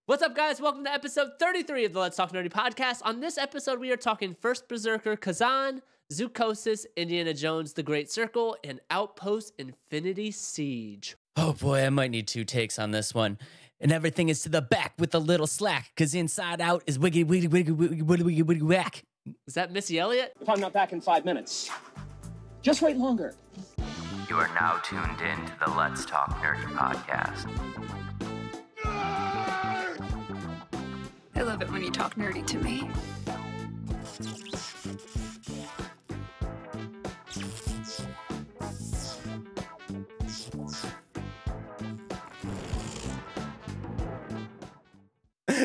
What's up, guys? Welcome to episode 33 of the Let's Talk Nerdy podcast. On this episode, we are talking First Berserker, Khazan, Zoochosis, Indiana Jones, The Great Circle, and Outpost, Infinity Siege. Oh boy, I might need 2 takes on this one. And everything is to the back with a little slack, because inside out is wiggity, wiggity, wiggity, wiggity, wiggity, wiggity, whack. Is that Missy Elliott? If I'm not back in 5 minutes, just wait longer. You are now tuned in to the Let's Talk Nerdy podcast. I love it when you talk nerdy to me.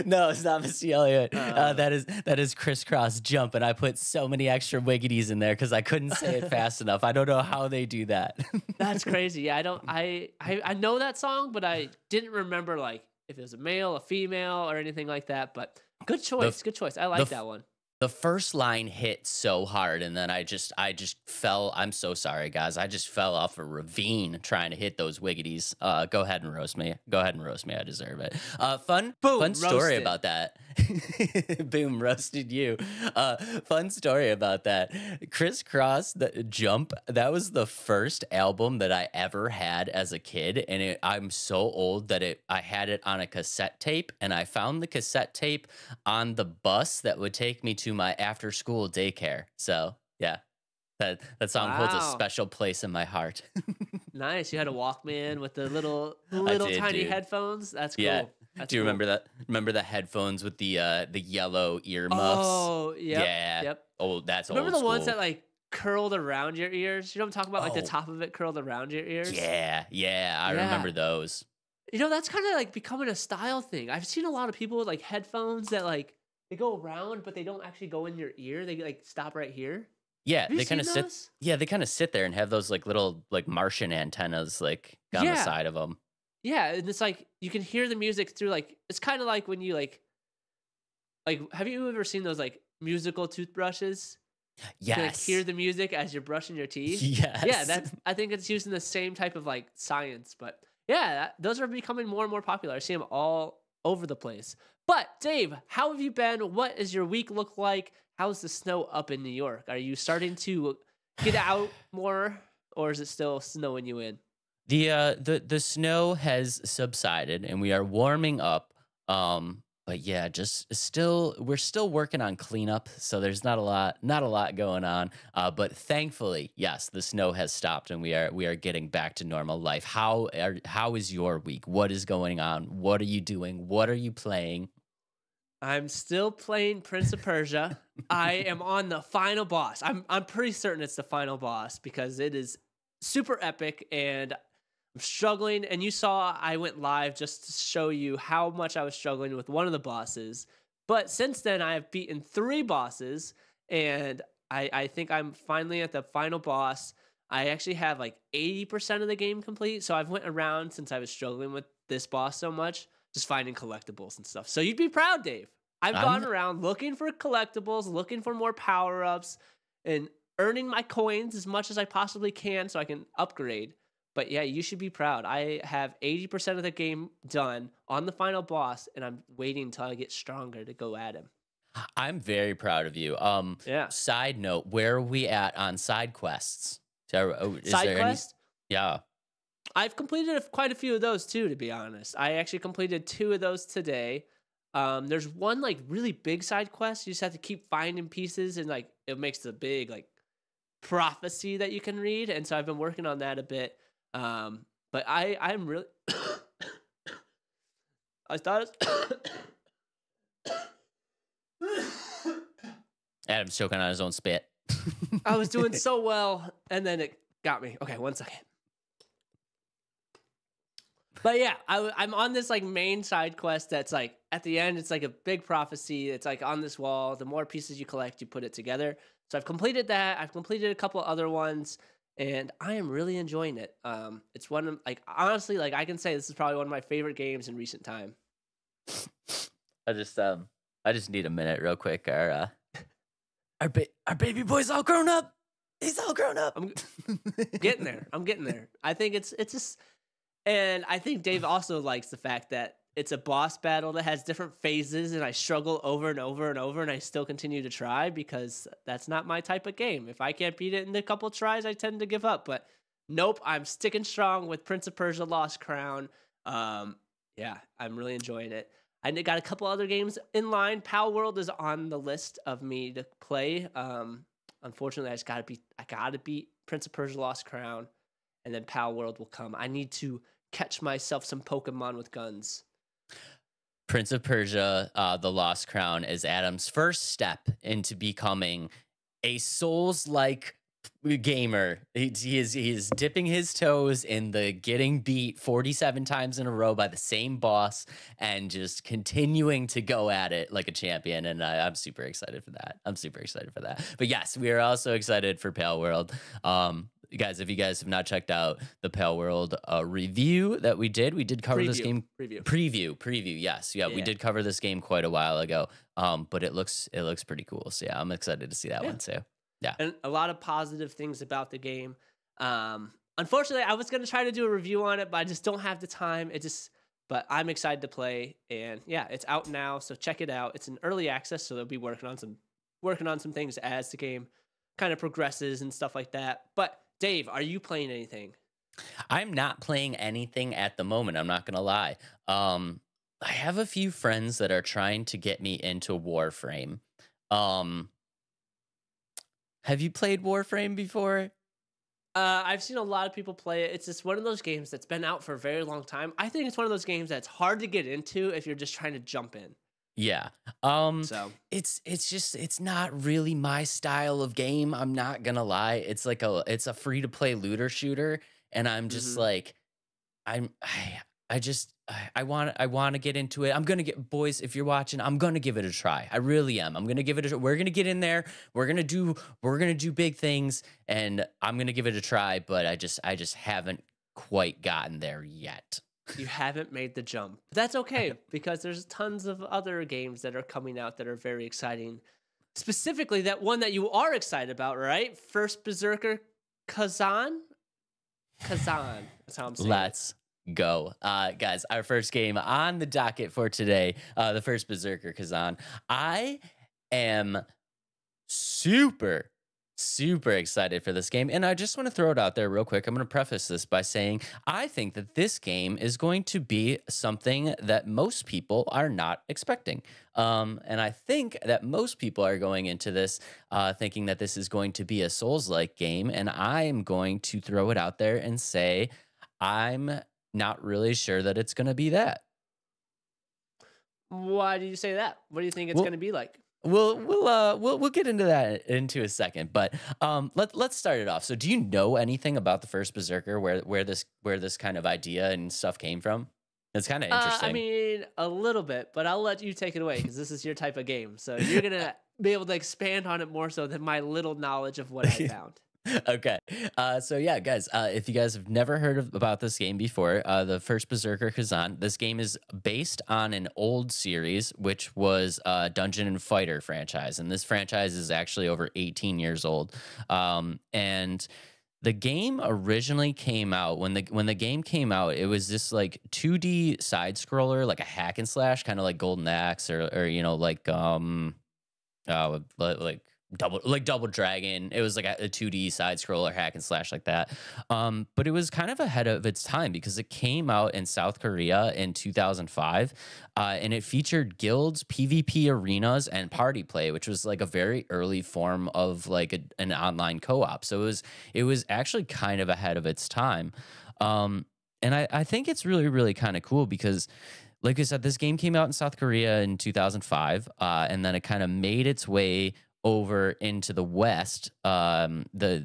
No, it's not Missy Elliott. That is crisscross jump, and I put so many extra wiggities in there because I couldn't say it fast enough. I don't know how they do that. That's crazy. Yeah, I know that song, but I didn't remember like if it was a male, a female, or anything like that. But good choice. Good choice. I like that one. The first line hit so hard, and then I just fell. I'm so sorry, guys. I just fell off a ravine trying to hit those wiggities. Go ahead and roast me. I deserve it. Fun story about that. Boom, roasted you. Fun story about that. Crisscross the Jump. That was the first album that I ever had as a kid, and I'm so old that I had it on a cassette tape, and I found the cassette tape on the bus that would take me to my after school daycare. So yeah, that song holds a special place in my heart. Nice. You had a Walkman with the little tiny headphones. That's cool. Yeah. That's Do you cool. remember that? Remember the headphones with the yellow earmuffs? Oh, yep. Yeah. Yep. Oh, that's Remember old the school. ones that like curled around your ears? You know what I'm talking about? Like the top of it curled around your ears? Yeah. I remember those. You know, that's kind of like becoming a style thing. I've seen a lot of people with like headphones that like they go around, but they don't actually go in your ear. They like stop right here. Yeah, Have they kind of sit. those? Yeah, they kind of sit there and have those like little like Martian antennas like on the side of them. Yeah, and it's like you can hear the music through like it's kind of like when you like have you ever seen those like musical toothbrushes? Yes. You can, like, hear the music as you're brushing your teeth. Yes. Yeah, I think it's using the same type of like science, but yeah, those are becoming more and more popular. I see them all over the place. But Dave, how have you been? What does your week look like? How's the snow up in New York? Are you starting to get out more, or is it still snowing you in? The snow has subsided and we are warming up. But yeah, we're still working on cleanup, so there's not a lot going on. But thankfully, yes, the snow has stopped and we are getting back to normal life. How is your week? What is going on? What are you doing? What are you playing? I'm still playing Prince of Persia. I am on the final boss. I'm pretty certain it's the final boss because it is super epic and I'm struggling. And you saw I went live just to show you how much I was struggling with one of the bosses. But since then, I have beaten 3 bosses and I think I'm finally at the final boss. I actually have like 80% of the game complete. So I've went around since I was struggling with this boss so much, just finding collectibles and stuff. So you'd be proud, Dave. I've gone around looking for collectibles, looking for more power-ups, and earning my coins as much as I possibly can so I can upgrade. But yeah, you should be proud. I have 80% of the game done on the final boss, and I'm waiting until I get stronger to go at him. I'm very proud of you. Yeah. Side note, where are we at on side quests? Side quest? Yeah. I've completed quite a few of those too, to be honest. I actually completed 2 of those today. There's one like really big side quest. You just have to keep finding pieces, and like it makes the big like prophecy that you can read. And so I've been working on that a bit. But I'm really I thought Adam's choking on his own spit. I was doing so well, and then it got me. Okay, 1 second. But yeah, I'm on this like main side quest that's like at the end, it's like a big prophecy. It's like on this wall. The more pieces you collect, you put it together. So I've completed that. I've completed a couple other ones, and I am really enjoying it. It's one of like honestly, like I can say this is probably one of my favorite games in recent time. I just need a minute, real quick. Our baby boy's all grown up. He's all grown up. I'm getting there. I think it's just. And I think Dave also likes the fact that it's a boss battle that has different phases, and I struggle over and over and over, and I still continue to try because that's not my type of game. If I can't beat it in a couple tries, I tend to give up. But nope, I'm sticking strong with Prince of Persia: Lost Crown. Yeah, I'm really enjoying it. I got a couple other games in line. Pal World is on the list of me to play. Unfortunately, I gotta beat Prince of Persia: Lost Crown, and then Pal World will come. I need to catch myself some Pokemon with guns. Prince of Persia, The Lost Crown is Adam's first step into becoming a Souls-like gamer. He is dipping his toes in the getting beat 47 times in a row by the same boss and just continuing to go at it like a champion. And I'm super excited for that. But yes, we are also excited for Pale World. Guys, if you guys have not checked out the Pale World review that we did cover this game. Preview. Yes. Yeah, we did cover this game quite a while ago. But it looks pretty cool. So yeah, I'm excited to see that one too. Yeah. And a lot of positive things about the game. Unfortunately, I was going to try to do a review on it, but I just don't have the time. But I'm excited to play, and yeah, it's out now, so check it out. It's in early access, so they'll be working on some things as the game kind of progresses and stuff like that. But Dave, are you playing anything? I'm not playing anything at the moment. I'm not going to lie. I have a few friends that are trying to get me into Warframe. Have you played Warframe before? I've seen a lot of people play it. It's just one of those games that's been out for a very long time. I think it's one of those games that's hard to get into if you're just trying to jump in. Yeah. So it's not really my style of game. I'm not gonna lie. It's a free to play looter shooter, and I'm just like, I want to get into it. I'm going to boys, if you're watching, I'm going to give it a try. I really am. I'm going to give it a try. We're going to get in there. We're going to do big things, and I'm going to give it a try, but I just haven't quite gotten there yet. You haven't made the jump. That's okay, because there's tons of other games that are coming out that are very exciting. Specifically, that one that you are excited about, right? First Berserker Khazan? Khazan. That's how I'm saying Let's go. Guys, our first game on the docket for today, the First Berserker Khazan. I am super excited for this game, and I just want to throw it out there real quick. I'm going to preface this by saying I think that this game is going to be something that most people are not expecting. And I think that most people are going into this thinking that this is going to be a Souls-like game, and I am going to throw it out there and say I'm not really sure that it's going to be that. Why do you say that? What do you think it's going to be like? We'll get into that into a second, but let's start it off. So, do you know anything about the First Berserker, where this kind of idea and stuff came from? It's kind of interesting. I mean, a little bit, but I'll let you take it away because this is your type of game. So you're gonna be able to expand on it more so than my little knowledge of what I found. Okay. So yeah, guys, if you guys have never heard about this game before, the First Berserker Khazan, this game is based on an old series, which was Dungeon and Fighter franchise. And this franchise is actually over 18 years old. And the game originally came out when the game came out, it was this like 2D side scroller, like a hack and slash, kind of like Golden Axe or you know, like Double Dragon. It was like a 2D side scroller hack and slash like that. But it was kind of ahead of its time because it came out in South Korea in 2005, and it featured guilds, PvP arenas, and party play, which was like a very early form of like an online co-op. So it was actually kind of ahead of its time. And I think it's really, really kind of cool because, like I said, this game came out in South Korea in 2005, and then it kind of made its way over into the West. The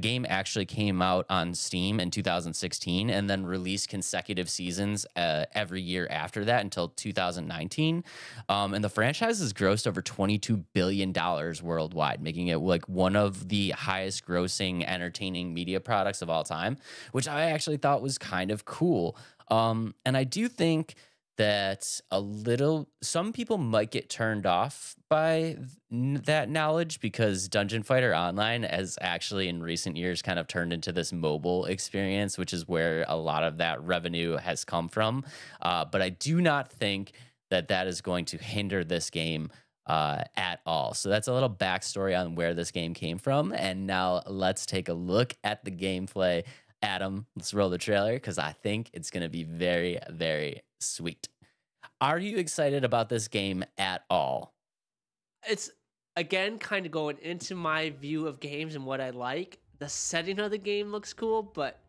game actually came out on Steam in 2016 and then released consecutive seasons every year after that until 2019. And the franchise has grossed over $22 billion worldwide, making it like one of the highest grossing entertaining media products of all time, which I actually thought was kind of cool. And I do think that some people might get turned off by that knowledge because Dungeon Fighter Online has actually in recent years kind of turned into this mobile experience, which is where a lot of that revenue has come from. But I do not think that that is going to hinder this game at all. So that's a little backstory on where this game came from. And now let's take a look at the gameplay. Adam, let's roll the trailer because I think it's going to be very, very sweet. Are you excited about this game at all? It's, again, kind of going into my view of games and what I like. The setting of the game looks cool, but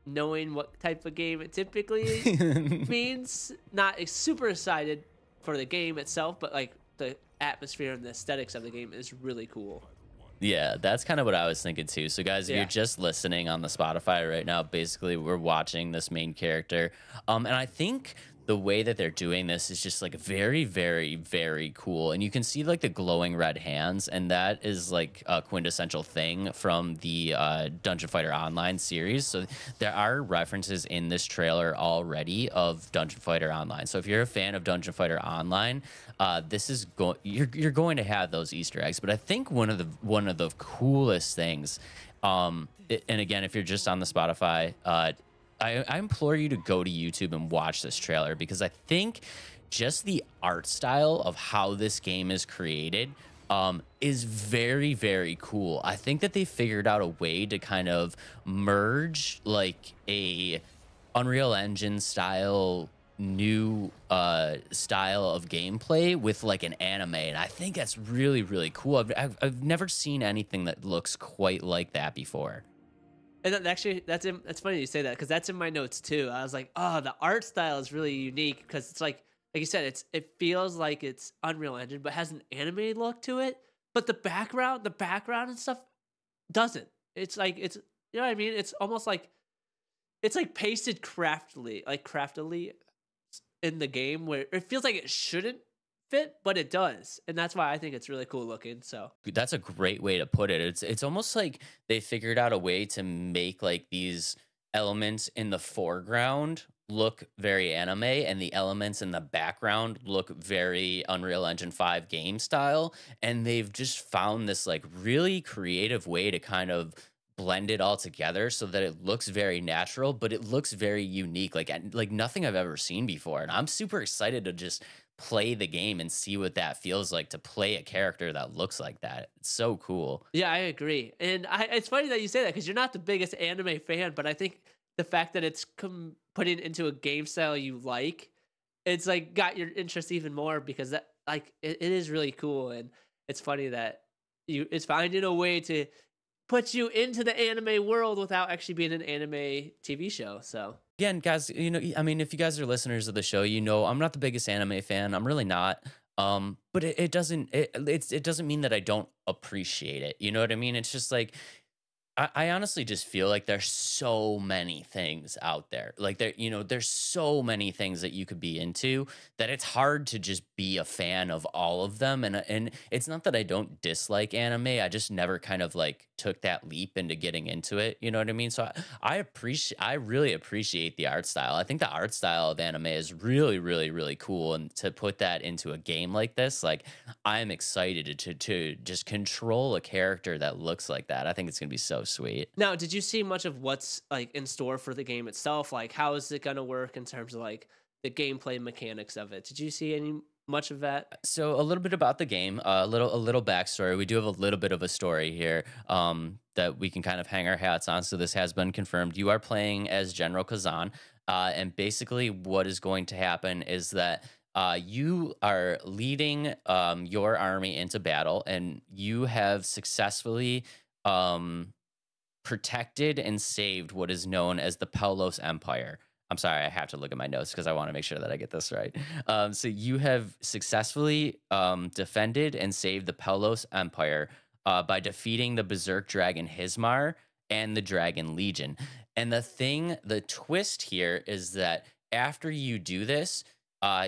knowing what type of game it typically means, not super excited for the game itself, but like the atmosphere and the aesthetics of the game is really cool. Yeah, that's kind of what I was thinking too. So guys, if you're just listening on the Spotify right now, basically we're watching this main character. And I think the way that they're doing this is just like very, very, very cool. And you can see like the glowing red hands, and that is like a quintessential thing from the Dungeon Fighter Online series. So there are references in this trailer already of Dungeon Fighter Online. So if you're a fan of Dungeon Fighter Online, this is you're going to have those Easter eggs. But I think one of the coolest things, and again, if you're just on the Spotify, I implore you to go to YouTube and watch this trailer because I think just the art style of how this game is created is very, very cool. I think that they figured out a way to kind of merge like a Unreal Engine style new style of gameplay with like an anime, and I think that's really, really cool. I've never seen anything that looks quite like that before. And actually, that's funny you say that because that's in my notes too. I was like, oh, the art style is really unique because it's like you said, it feels like it's Unreal Engine, but has an anime look to it. But the background and stuff doesn't. It's like you know what I mean? It's almost like it's like pasted craftily in the game where it feels like it shouldn't fit, but it does, and that's why I think it's really cool looking. So that's a great way to put it. It's almost like they figured out a way to make like these elements in the foreground look very anime and the elements in the background look very Unreal Engine 5 game style, and they've just found this like really creative way to kind of blend it all together so that it looks very natural, but it looks very unique, like nothing I've ever seen before. And I'm super excited to just play the game and see what that feels like to play a character that looks like that. It's so cool. Yeah, I agree. And it's funny that you say that because you're not the biggest anime fan, but I think the fact that it's putting into a game style you like, it's like got your interest even more because that like it is really cool. And it's funny that it's finding a way to put you into the anime world without actually being an anime TV show. So again, guys, you know, I mean, if you guys are listeners of the show, you know, I'm not the biggest anime fan. I'm really not. But it doesn't mean that I don't appreciate it. You know what I mean? It's just like I honestly just feel like there's so many things out there. Like there's so many things that you could be into that it's hard to just be a fan of all of them. And it's not that I don't dislike anime. I just never kind of like took that leap into getting into it. You know what I mean? So I really appreciate the art style. I think the art style of anime is really, really, really cool. And to put that into a game like this, like I'm excited to just control a character that looks like that. I think it's gonna be so sweet. Now, did you see much of what's like in store for the game itself? Like, how is it gonna work in terms of like the gameplay mechanics of it? Did you see much of that? So a little bit about the game, a little backstory. We do have a little bit of a story here that we can kind of hang our hats on. So this has been confirmed. You are playing as General Khazan, and basically what is going to happen is that you are leading your army into battle, and you have successfully protected and saved what is known as the Pelos Empire. I'm sorry, I have to look at my notes because I want to make sure that I get this right. So you have successfully defended and saved the Pelos Empire by defeating the Berserk Dragon Hismar and the Dragon Legion. And the twist here is that after you do this,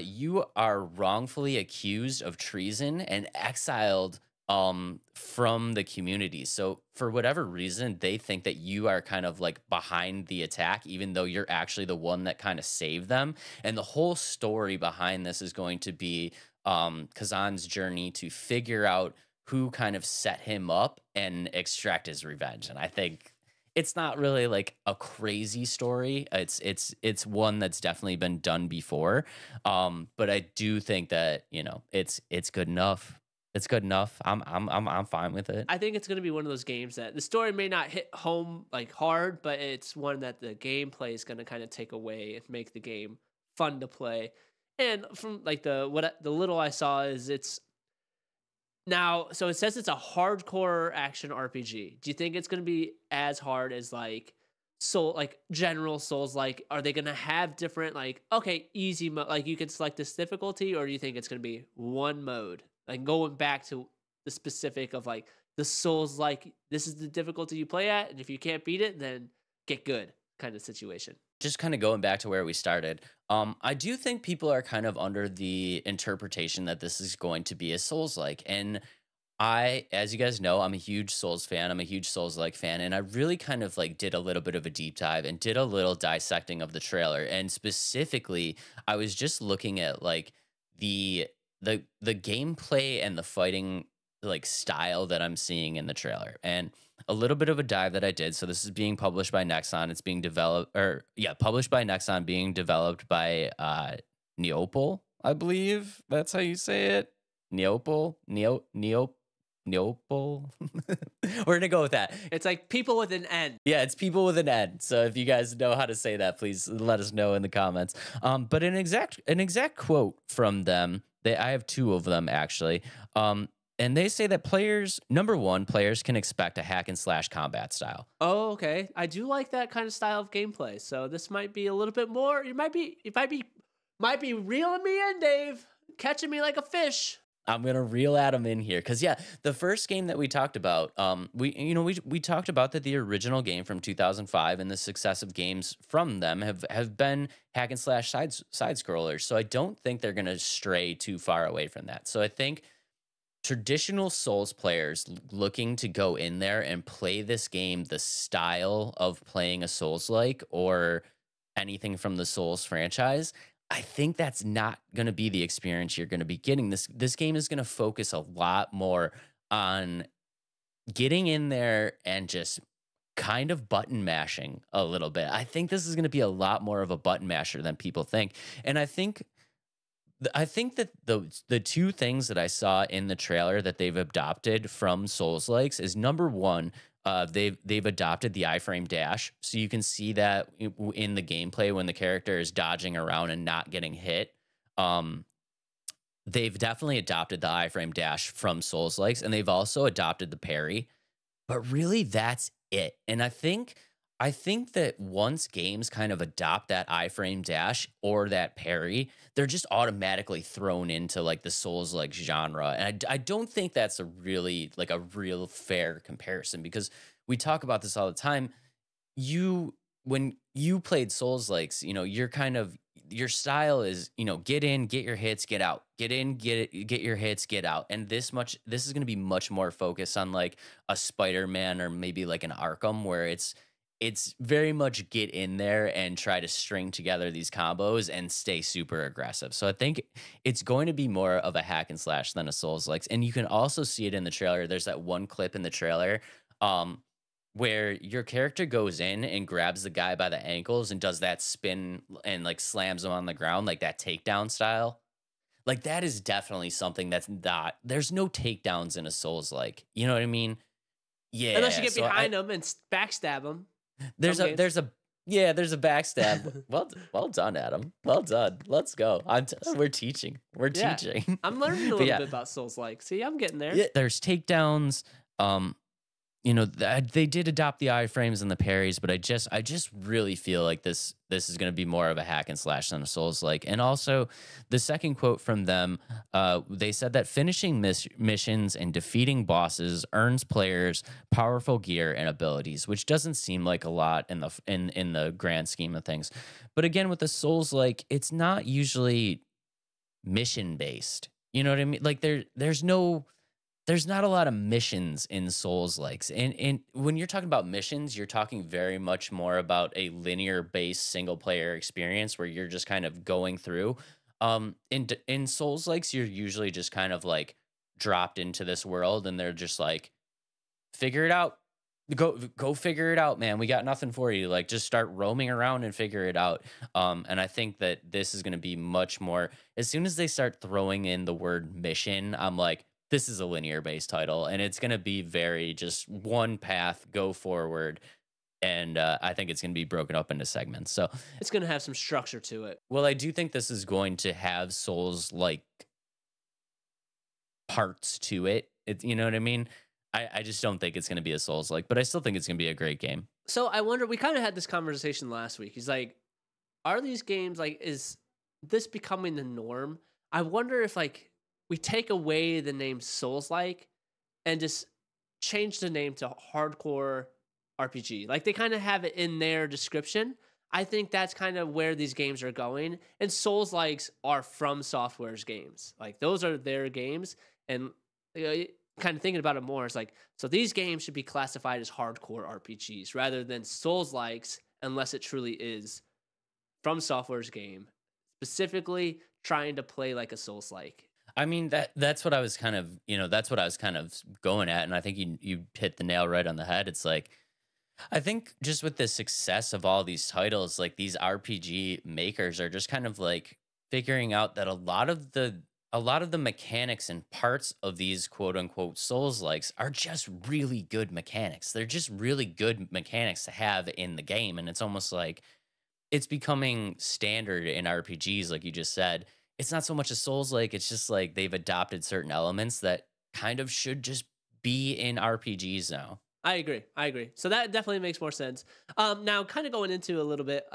you are wrongfully accused of treason and exiled from the community. So for whatever reason, they think that you are kind of like behind the attack, even though you're actually the one that kind of saved them. And the whole story behind this is going to be Khazan's journey to figure out who kind of set him up and extract his revenge. And I think it's not really like a crazy story. It's one that's definitely been done before. But I do think that, you know, it's good enough. It's good enough. I'm fine with it. I think it's going to be one of those games that the story may not hit home like hard, but it's one that the gameplay is going to kind of take away and make the game fun to play. And from like the little I saw is it's now, so it says it's a hardcore action RPG. Do you think it's going to be as hard as like general Souls? Like, are they going to have different like, okay, easy mode, like you can select this difficulty, or do you think it's going to be one mode? Like going back to the specific of like the Souls, like this is the difficulty you play at, and if you can't beat it, then get good kind of situation. Just kind of going back to where we started, I do think people are kind of under the interpretation that this is going to be a Souls-like. And as you guys know, I'm a huge Souls fan. I'm a huge Souls-like fan. And I really kind of like did a little bit of a deep dive and did a little dissecting of the trailer. And specifically, I was just looking at like the gameplay and the fighting like style that I'm seeing in the trailer, and a little bit of a dive that I did. So this is being published by Nexon. It's being published by Nexon, being developed by Neopol, I believe that's how you say it. Neopol. We're gonna go with that. It's like people with an N. Yeah, it's people with an N. So if you guys know how to say that, please let us know in the comments. But an exact quote from them. I have two of them actually. And they say that number one, players can expect a hack and slash combat style. Oh, okay. I do like that kind of style of gameplay. So this might be a little bit more. You might be reeling me in, Dave, catching me like a fish. I'm gonna reel Adam in here because the first game that we talked about, we talked about that the original game from 2005 and the successive games from them have been hack and slash side scrollers. So I don't think they're gonna stray too far away from that. So I think traditional Souls players looking to go in there and play this game the style of playing a Souls-like or anything from the Souls franchise, I think that's not going to be the experience you're going to be getting. This game is going to focus a lot more on getting in there and just kind of button mashing a little bit. I think this is going to be a lot more of a button masher than people think. And I think that the two things that I in the trailer that they've adopted from Souls-likes is number one, they've adopted the iframe dash, so you can see that in the gameplay when the character is dodging around and not getting hit. They've definitely adopted the iframe dash from Souls-likes, and they've also adopted the parry. But really, that's it. And I think that once games kind of adopt that iframe dash or that parry, they're just automatically thrown into like the Souls-like genre. And I don't think that's a real fair comparison, because we talk about this all the time. When you played Souls-likes, your style is, get in, get your hits, get out, get in, get your hits, get out. And this is going to be much more focused on like a Spider-Man or maybe like an Arkham, where it's very much get in there and try to string together these combos and stay super aggressive. So I think it's going to be more of a hack and slash than a Souls-like. And you can also see it in the trailer. There's that one clip in the trailer where your character goes in and grabs the guy by the ankles and does that spin and like slams him on the ground, like that takedown style. Like that is definitely something there's no takedowns in a Souls-like. You know what I mean? Yeah. Unless you get behind them and backstab them. There's a backstab. Well done, Adam. Well done. Let's go. We're teaching. I'm learning a little bit about Souls-like. See, I'm getting there. Yeah, there's takedowns. They did adopt the iframes and the parries, but I just really feel like this is going to be more of a hack and slash than a Souls-like. And also, the second quote from them, they said that finishing missions and defeating bosses earns players powerful gear and abilities, which doesn't seem like a lot in the grand scheme of things. But again, with the Souls-like, it's not usually mission based. You know what I mean? Like there's no there's not a lot of missions in Souls likes. And when you're talking about missions, you're talking very much more about a linear based single player experience where you're just kind of going through. In Souls likes, you're usually just kind of like dropped into this world and they're just like, figure it out. Go figure it out, man. We got nothing for you. Like just start roaming around and figure it out. And I think that this is going to be much more, as soon as they start throwing in the word mission, I'm like, this is a linear based title and it's going to be very just one path, go forward. And I think it's going to be broken up into segments. So, It's going to have some structure to it. well, I do think this is going to have Souls like parts to it. You know what I mean? I just don't think it's going to be a Souls like, but I still think it's going to be a great game. So I wonder, we kind of had this conversation last week. He's like, are these games like, is this becoming the norm? I wonder if like we take away the name Soulslike and just change the name to hardcore RPG. Like they kind of have it in their description. I think that's kind of where these games are going. And Souls-likes are From Software's games. Like those are their games. And kind of thinking about it more, it's like, so these games should be classified as hardcore RPGs rather than Souls-likes, unless it truly is From Software's game, specifically trying to play like a Souls-like. I mean that's what I was kind of, that's what I was kind of going at, and I think you hit the nail right on the head. It's like, I think just with the success of all these titles, like these RPG makers are just kind of like figuring out that a lot of the mechanics and parts of these quote unquote Souls likes are just really good mechanics. They're just really good mechanics to have in the game. And it's almost like it's becoming standard in RPGs, like you just said. It's not so much a Souls like, it's just like they've adopted certain elements that kind of should just be in RPGs now. I agree. So that definitely makes more sense. Now kind of going into a little bit,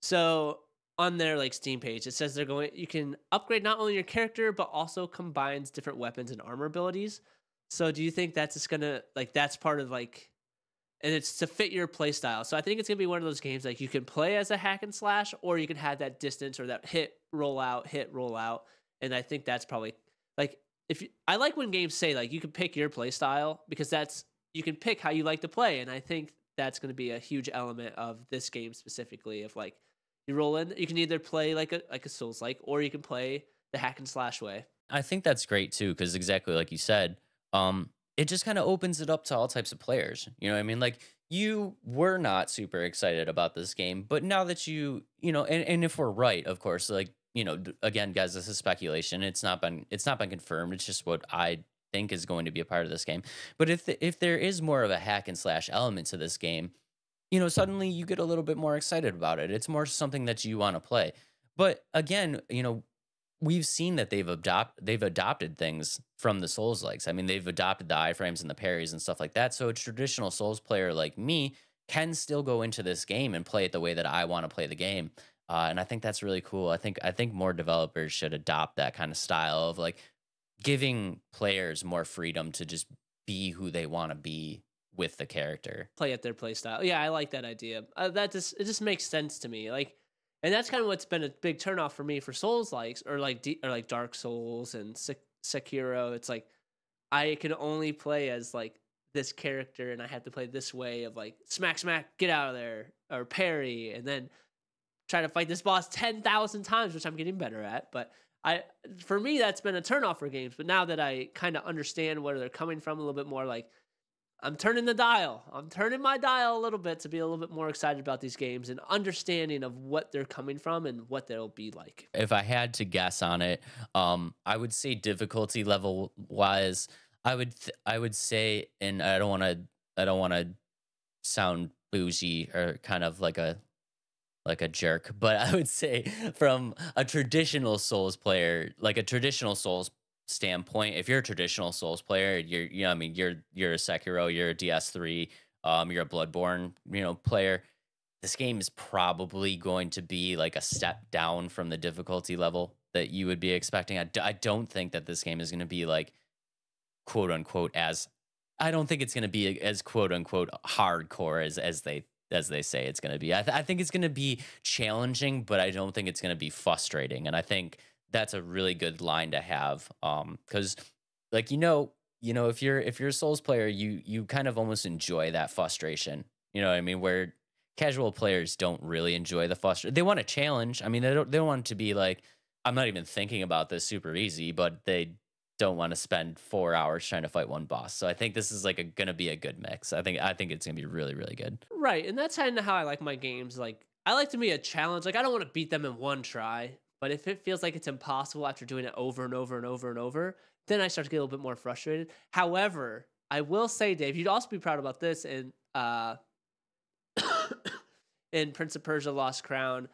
so on their like Steam page, it says you can upgrade not only your character, but also combines different weapons and armor abilities. So do you think that's just gonna, like, that's part of like, and it's to fit your play style. So I think it's gonna be one of those games like you can play as a hack and slash, or you can have that distance or that hit, roll out. And I think that's probably like, I like when games say like you can pick your play style, because you can pick how you like to play. And I think that's going to be a huge element of this game specifically. If like you roll in, you can either play like a Souls like, or you can play the hack and slash way. I think that's great too, because exactly like you said, it just kind of opens it up to all types of players. You know what I mean? Like you were not super excited about this game, but now that and if we're right, of course, like, again, guys, this is speculation. It's not been confirmed. It's just what I think is going to be a part of this game. But if there is more of a hack and slash element to this game, suddenly you get a little bit more excited about it. It's more something that you want to play. But again, we've seen that they've adopted things from the Souls likes. I mean, they've adopted the iframes and the parries and stuff like that. So a traditional Souls player like me can still go into this game and play it the way that I want to play the game. And I think that's really cool. I think more developers should adopt that kind of style of like giving players more freedom to just be who they want to be with the character. Play at their play style. Yeah, I like that idea. It just makes sense to me. Like, and that's kind of what's been a big turnoff for me for Souls likes, or like Dark Souls and Sekiro. It's like I can only play as like this character, and I have to play this way of like smack, get out of there, or parry, and then try to fight this boss 10,000 times, which I'm getting better at. But for me, that's been a turnoff for games. But now that I kind of understand where they're coming from a little bit more, like I'm turning my dial a little bit to be a little bit more excited about these games and understanding of what they're coming from and what they'll be like. If I had to guess on it, I would say difficulty level wise, I would say, and I don't want to sound bougie or kind of like a jerk, but I would say from a traditional Souls player, like a traditional Souls standpoint, if you're a traditional Souls player, you're a Sekiro, you're a DS3, you're a Bloodborne, player, this game is probably going to be like a step down from the difficulty level that you would be expecting. I don't think that this game is going to be like quote unquote I don't think it's going to be as quote unquote hardcore as they say it's going to be. I think it's going to be challenging, but I don't think it's going to be frustrating. And I think that's a really good line to have. Because, like, you know, if you're a Souls player, you kind of almost enjoy that frustration. You know what I mean? Where casual players don't really enjoy the frustration. They want a challenge. I mean, they don't want it to be like, I'm not even thinking about this super easy, but they don't want to spend 4 hours trying to fight one boss. So I think this is like gonna be a good mix. I think it's gonna be really, really good. Right, and that's kind of how I like my games. Like, I like to be a challenge. Like, I don't want to beat them in one try, but if it feels like it's impossible after doing it over and over and over and over, then I start to get a little bit more frustrated. However, I will say, Dave, you'd also be proud about this in Prince of Persia: Lost Crown.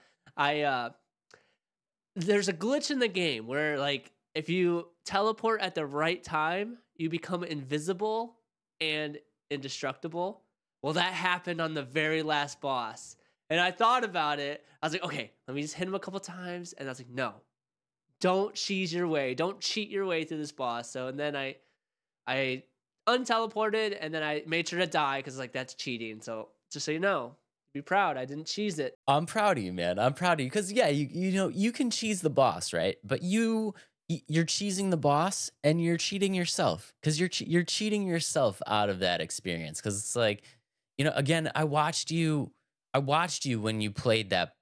There's a glitch in the game where, like, if you teleport at the right time, you become invisible and indestructible. Well, that happened on the very last boss. And I thought about it. I was like, okay, let me just hit him a couple times. And I was like, no, don't cheese your way. Don't cheat your way through this boss. So, and then I unteleported, and then I made sure to die because, like, that's cheating. So just so you know, be proud. I didn't cheese it. I'm proud of you, man. I'm proud of you because yeah, you know you can cheese the boss, right? But you're cheesing the boss and you're cheating yourself because you're cheating yourself out of that experience because it's like, you know, again, I watched you when you played that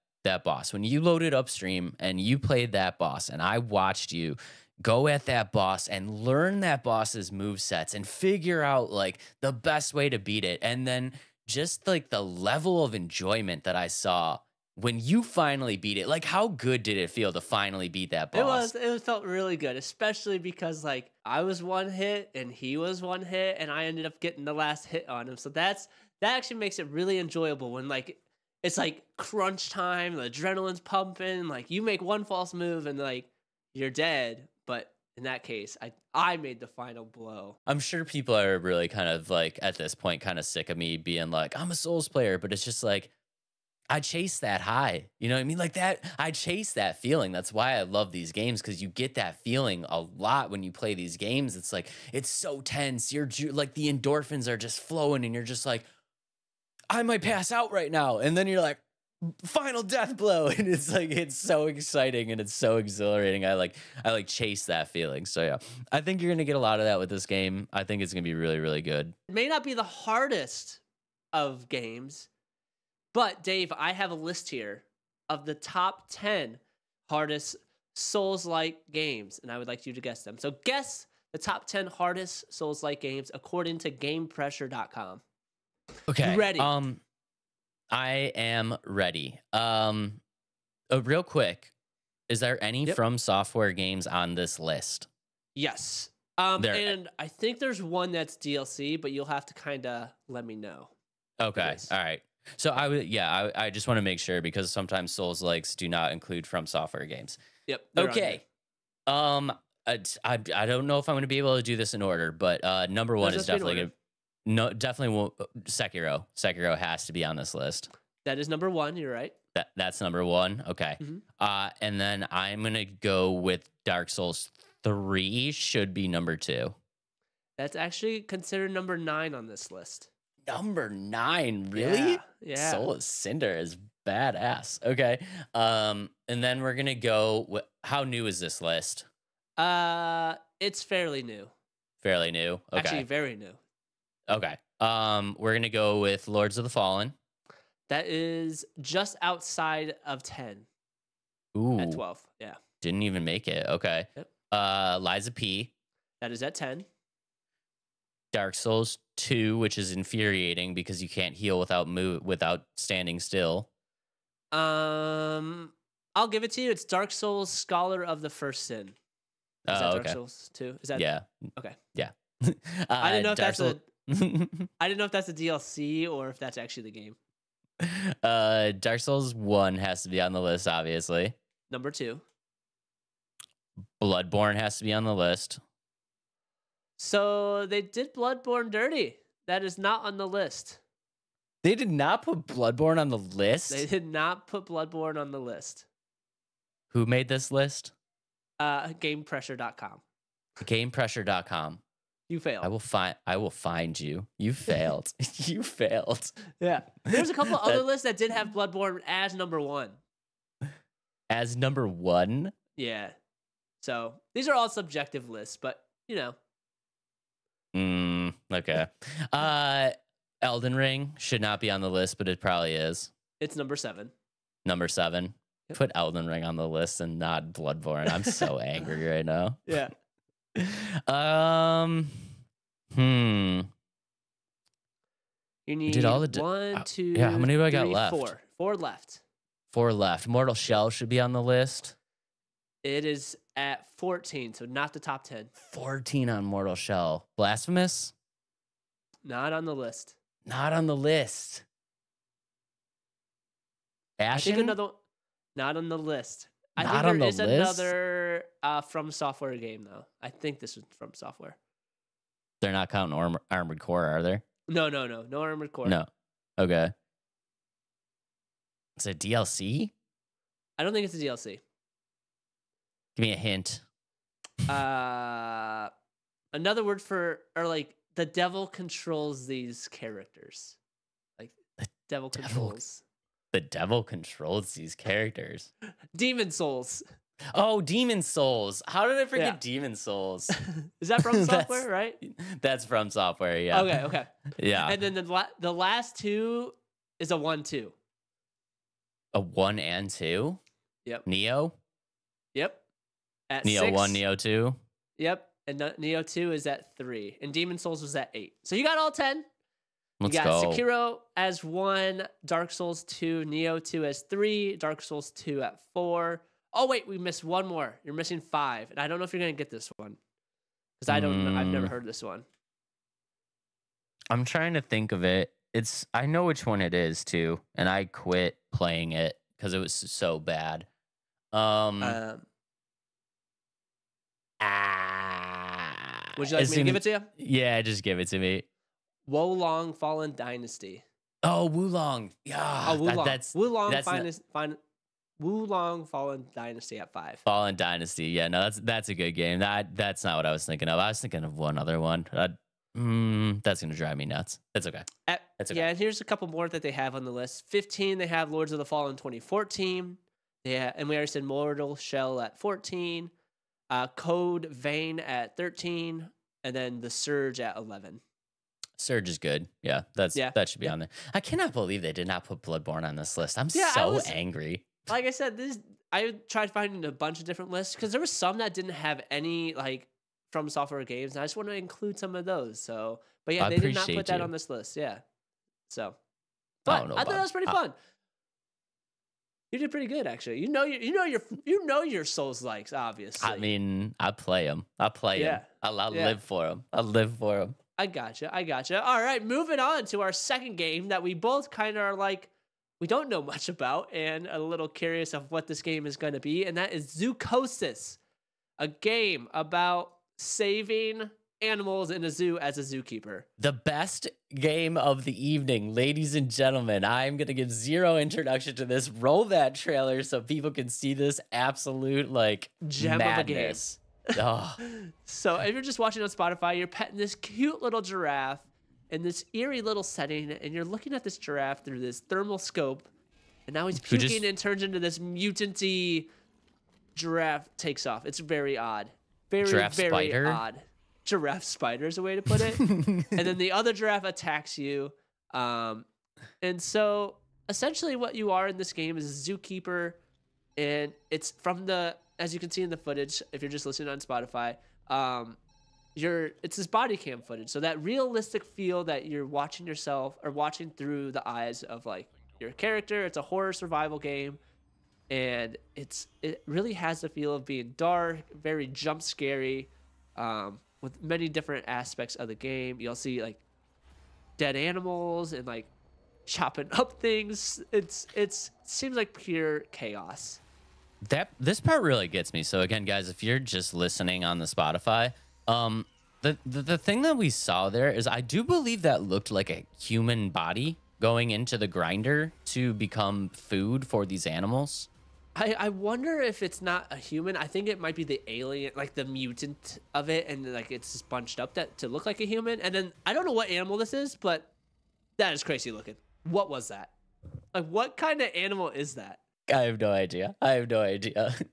boss, when you loaded upstream and you played that boss, and I watched you go at that boss and learn that boss's move sets and figure out like the best way to beat it. And then just like the level of enjoyment that I saw when you finally beat it, like how good did it feel to finally beat that boss? It felt really good, especially because, like, I was one hit and he was one hit, and I ended up getting the last hit on him. So that actually makes it really enjoyable when, like, it's like crunch time, the adrenaline's pumping, like you make one false move and like you're dead. But in that case, I made the final blow. I'm sure people are really kind of like at this point kind of sick of me being like, I'm a Souls player, but it's just like I chase that high. You know what I mean? Like that, I chase that feeling. That's why I love these games, because you get that feeling a lot when you play these games. It's like, it's so tense. You're like the endorphins are just flowing and you're just like, I might pass out right now. And then you're like, final death blow. And it's like, it's so exciting and it's so exhilarating. I like chase that feeling. So yeah, I think you're going to get a lot of that with this game. I think it's going to be really, really good. It may not be the hardest of games, but Dave, I have a list here of the top 10 hardest Souls-like games, and I would like you to guess them. So guess the top 10 hardest Souls-like games according to GamePressure.com. Okay. You ready? I am ready. Real quick, is there any From Software games on this list? Yes. And I think there's one that's DLC, but you'll have to kind of let me know. Okay. All right. So I just want to make sure, because sometimes Souls likes do not include From Software games. Yep. Okay. I don't know if I'm going to be able to do this in order, but number one is definitely definitely won't. Sekiro. Sekiro has to be on this list. That is number one. You're right. That's number one. Okay. Mm-hmm. And then I'm gonna go with Dark Souls 3 should be number 2. That's actually considered number 9 on this list. Number 9, really? Yeah. Soul of Cinder is badass. Okay. And then we're gonna go with, how new is this list? It's fairly new. Fairly new. Okay. Actually, very new. Okay. We're gonna go with Lords of the Fallen. That is just outside of 10. Ooh. At 12. Yeah. Didn't even make it. Okay. Yep. Liza P. That is at 10. Dark Souls 2, which is infuriating because you can't heal without standing still. I'll give it to you. It's Dark Souls Scholar of the First Sin. Is that Dark Souls 2? Is that Okay. Yeah. I didn't know if that's I didn't know if that's a DLC or if that's actually the game. Dark Souls 1 has to be on the list, obviously. Number 2. Bloodborne has to be on the list. So they did Bloodborne dirty. That is not on the list. They did not put Bloodborne on the list? They did not put Bloodborne on the list. Who made this list? GamePressure.com. GamePressure.com. You failed. I will find you. You failed. You failed. Yeah. There's a couple other lists that did have Bloodborne as number 1. As number 1? Yeah. So these are all subjective lists, but you know. Okay. Elden Ring should not be on the list, but it probably is. It's number 7. Number 7. Yep. Put Elden Ring on the list and not Bloodborne. I'm so angry right now. Yeah. Hmm. You need did all the 1, 2, yeah, how many do I got 3, left? 4. 4 left. 4 left. Mortal Shell should be on the list. It is at 14, so not the top 10. 14 on Mortal Shell. Blasphemous? Not on the list. Not on the list. I think Ashen? another not on the list. I Not think on there the is list? another From Software game though. I think this is From Software. They're not counting Armored Core, are they? No Armored Core. No. Okay. It's a DLC? I don't think it's a DLC. Give me a hint. Another word for, or like, the devil controls these characters. Like, the devil controls. The devil controls these characters. Demon Souls. Oh, Demon Souls. How did I forget Yeah. Demon Souls? Is that From Software, right? That's From Software, yeah. Okay. Yeah. And then the last two is a 1-2. A 1 and 2? Yep. Neo? Yep. At Neo 6. 1, Neo 2? Yep. And Neo 2 is at 3. And Demon Souls was at 8. So you got all 10. Let's you got go. Sekiro as 1, Dark Souls 2, Neo 2 as 3, Dark Souls 2 at 4. Oh, wait, we missed one more. You're missing 5. And I don't know if you're going to get this one. Because I don't know. I've never heard this one. I'm trying to think of it. I know which one it is too, and I quit playing it because it was so bad. Would you like me to give it to you? Yeah, just give it to me. Wolong Fallen Dynasty. Oh, Wulong. Yeah. Oh, Wulong. That's Wulong Fallen Dynasty at 5. Fallen Dynasty. Yeah, no, that's a good game. That's not what I was thinking of. I was thinking of one other one. That's gonna drive me nuts. It's okay. It's okay. Yeah, and here's a couple more that they have on the list. 15, they have Lords of the Fallen 2014. Yeah, and we already said Mortal Shell at 14. Code Vein at 13, and then The Surge at 11. Surge is good. Yeah, that should be on there. I cannot believe they did not put Bloodborne on this list. I'm so angry. Like I said, I tried finding a bunch of different lists because there were some that didn't have any like From Software games, and I just want to include some of those. So, but yeah, they did not put that on this list. Yeah, so but I thought that was pretty fun. You did pretty good, actually. You know your Souls likes, obviously. I mean, I play them. I live for them. I live for them. I gotcha. All right, moving on to our second game that we both kind of are like, we don't know much about and a little curious of what this game is going to be, and that is Zoochosis, a game about saving animals in a zoo as a zookeeper. The best game of the evening, ladies and gentlemen. I'm going to give zero introduction to this. Roll that trailer so people can see this absolute like gem madness. Of a game. Oh. So if you're just watching on Spotify, you're petting this cute little giraffe in this eerie little setting, and you're looking at this giraffe through this thermal scope, and now he's puking and turns into this mutant-y giraffe takes off. It's very odd. Very spider? odd. Giraffe spider is a way to put it. And then the other giraffe attacks you. And so essentially what you are in this game is a zookeeper, and it's from as you can see in the footage, if you're just listening on Spotify, it's this body cam footage. So that realistic feel that you're watching yourself or watching through the eyes of like your character. It's a horror survival game, and it really has the feel of being dark, very jump scary, with many different aspects of the game. You'll see like dead animals and like chopping up things. It seems like pure chaos. This part really gets me. So again, guys, if you're just listening on the Spotify, the thing that we saw there is I do believe that looked like a human body going into the grinder to become food for these animals. I wonder if it's not a human. I think it might be the alien, like the mutant of it, and like it's just bunched up to look like a human. And then I don't know what animal this is, but that is crazy looking. What was that? Like, what kind of animal is that? I have no idea.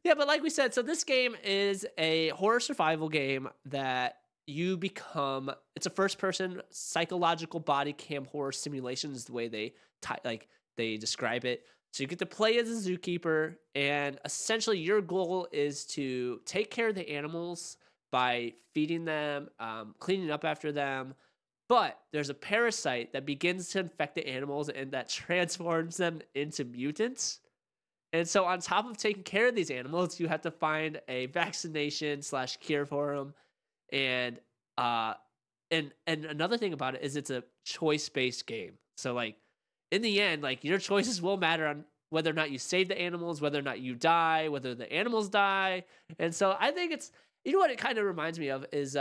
Yeah, but like we said, so this game is a horror survival game that you become, it's a first person psychological body cam horror simulation is the way they describe it. So you get to play as a zookeeper, and essentially your goal is to take care of the animals by feeding them, cleaning up after them. But there's a parasite that begins to infect the animals and that transforms them into mutants. And so on top of taking care of these animals, you have to find a vaccination / cure for them. And another thing about it is it's a choice-based game. So like in the end, like your choices will matter on whether or not you save the animals, whether or not you die, whether the animals die. And so I think it's, you know what it kind of reminds me of is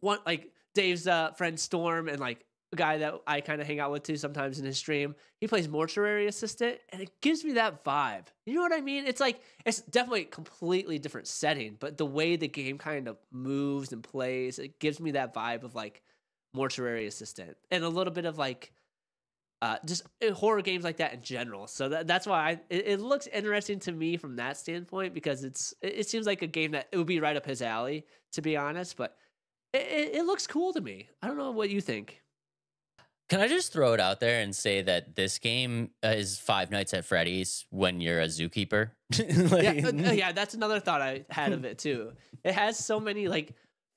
one like Dave's friend Storm, and like a guy that I kind of hang out with too sometimes in his stream. He plays mortuary assistant, and it gives me that vibe. You know what I mean? It's like, it's definitely a completely different setting, but the way the game kind of moves and plays, it gives me that vibe of like mortuary assistant and a little bit of like just horror games like that in general. So that's why it looks interesting to me from that standpoint, because it seems like a game that it would be right up his alley, to be honest. But it looks cool to me. I don't know what you think. Can I just throw it out there and say that this game is Five Nights at Freddy's when you're a zookeeper? Yeah, that's another thought I had of it too. It has so many like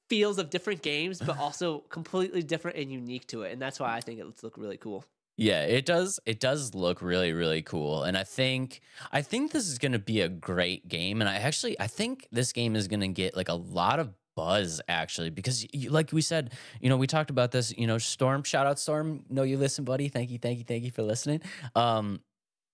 feels of different games, but also completely different and unique to it, and that's why I think it looks really cool. Yeah, it does. It does look really, really cool, and I think this is going to be a great game. And I think this game is going to get like a lot of buzz, actually, because like we said, we talked about this. Storm, shout out Storm. Know you listen, buddy. Thank you for listening.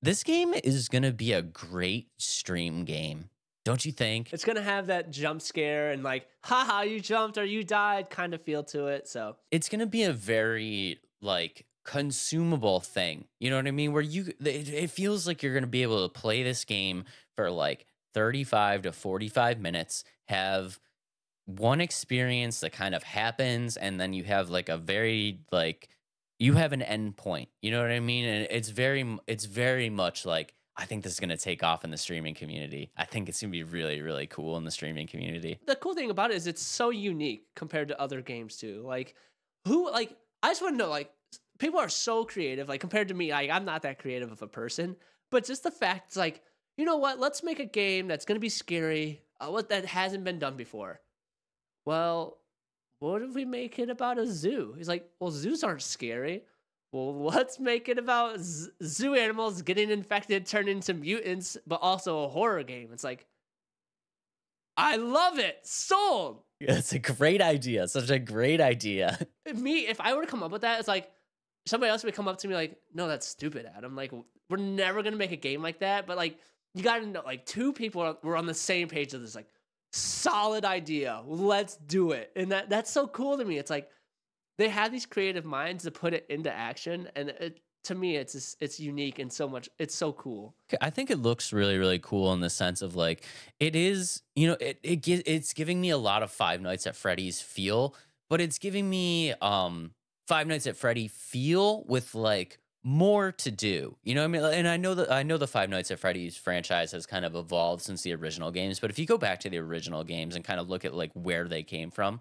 This game is going to be a great stream game. Don't you think? It's going to have that jump scare and like, haha, you jumped or you died kind of feel to it. So it's going to be a very like consumable thing. You know what I mean? Where it feels like you're going to be able to play this game for like 35 to 45 minutes, have one experience that kind of happens, and then you have like a very like, you have an end point. You know what I mean? And it's very much like, I think this is going to take off in the streaming community. I think it's going to be really, really cool in the streaming community. The cool thing about it is it's so unique compared to other games too. Like I just want to know, like, people are so creative, like compared to me, like I'm not that creative of a person, but just the fact it's like, you know what, let's make a game that's going to be scary, what that hasn't been done before. Well, what if we make it about a zoo? He's like, well, zoos aren't scary. Well, let's make it about zoo animals getting infected, turn into mutants, but also a horror game. It's like, I love it. Sold. Yeah, it's a great idea. Such a great idea. If I were to come up with that, it's like somebody else would come up to me like, no, that's stupid, Adam. Like, we're never going to make a game like that. But like, you got to know, like, two people were on the same page of this, like, solid idea. Let's do it. And that's so cool to me. It's like, they have these creative minds to put it into action, and to me, it's unique and so much. It's so cool. I think it looks really, really cool in the sense of like, it is, it's giving me a lot of Five Nights at Freddy's feel, but it's giving me Five Nights at Freddy feel with like more to do. You know what I mean? And I know the Five Nights at Freddy's franchise has kind of evolved since the original games, but if you go back to the original games and kind of look at like where they came from,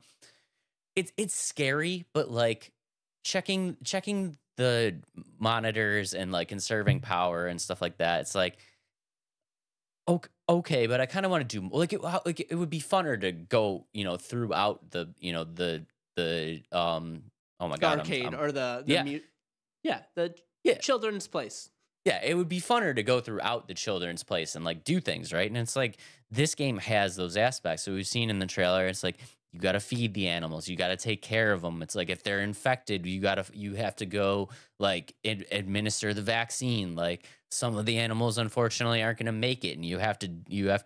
it's scary, but like checking the monitors and like conserving power and stuff like that. It's like, okay, but I kind of want to do like it would be funner to go, throughout the oh my god, arcade or the children's place. Yeah, it would be funner to go throughout the children's place and like do things, right? And it's like this game has those aspects. So we've seen in the trailer, it's like you got to feed the animals, you got to take care of them. It's like if they're infected, you have to go like administer the vaccine. Like some of the animals unfortunately aren't going to make it, and you have to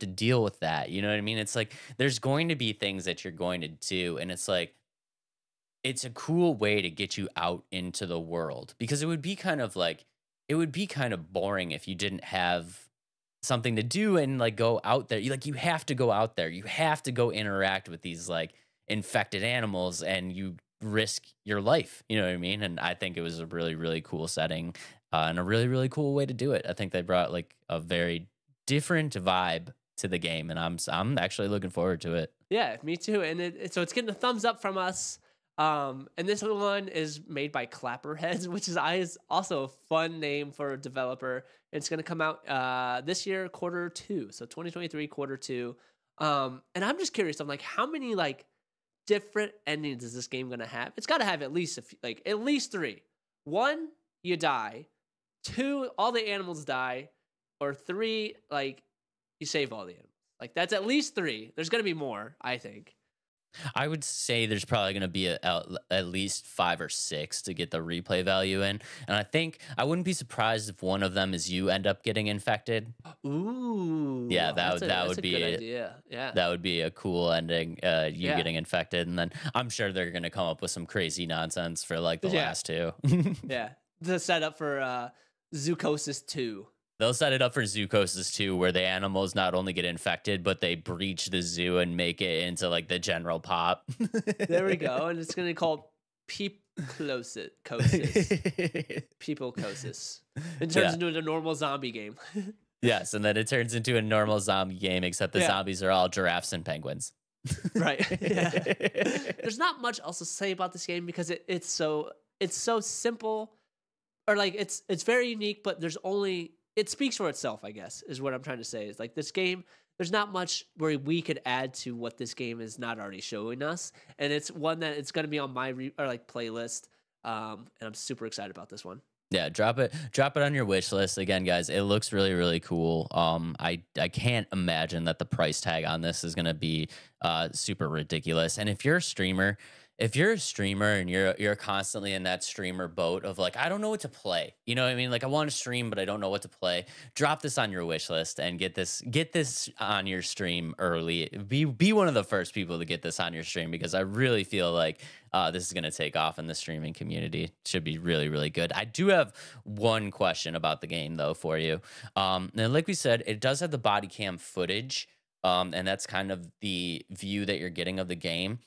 deal with that. You know what I mean? It's like there's going to be things that you're going to do, and it's like it's a cool way to get you out into the world, because it would be kind of boring if you didn't have something to do and like go out there. You have to go out there. You have to go interact with these like infected animals, and you risk your life. You know what I mean? And I think it was a really, really cool setting and a really, really cool way to do it. I think they brought like a very different vibe to the game, and I'm actually looking forward to it. Yeah, me too. And so it's getting a thumbs up from us. And this one is made by Clapperheads, which is also a fun name for a developer. It's going to come out this year, Q2, so 2023 Q2. And I'm just curious. I'm like, how many like different endings is this game going to have? It's got to have at least at least 3. 1, you die. 2, all the animals die. Or 3, like you save all the animals. Like that's at least 3. There's going to be more, I think. I would say there's probably going to be at least 5 or 6 to get the replay value in. And I think I wouldn't be surprised if one of them is you end up getting infected. Ooh. Yeah, that's would a be good idea. Yeah. that would be a cool ending, you getting infected. And then I'm sure they're going to come up with some crazy nonsense for like the last 2. Yeah. The setup for Zoochosis 2. They'll set it up for Zoochosis too, where the animals not only get infected, but they breach the zoo and make it into like the general pop. There we go. And it's going to be called Peoplecosis. Peoplecosis. It turns into a normal zombie game. Yes, and then it turns into a normal zombie game, except the zombies are all giraffes and penguins. Right. Yeah. There's not much else to say about this game because it's so simple, or like it's very unique, but it speaks for itself, I guess, is what I'm trying to say. Is like this game, there's not much where we could add to what this game is not already showing us, and it's one that it's going to be on my playlist, and I'm super excited about this one. Yeah, drop it on your wish list again, guys. It looks really, really cool. I can't imagine that the price tag on this is going to be super ridiculous. And if you're a streamer and you're constantly in that streamer boat of like, I don't know what to play. You know what I mean? Like I want to stream, but I don't know what to play. Drop this on your wish list and get this on your stream early. Be one of the first people to get this on your stream, because I really feel like this is going to take off in the streaming community. It should be really, really good. I do have one question about the game though for you. And like we said, it does have the body cam footage. And that's kind of the view that you're getting of the game.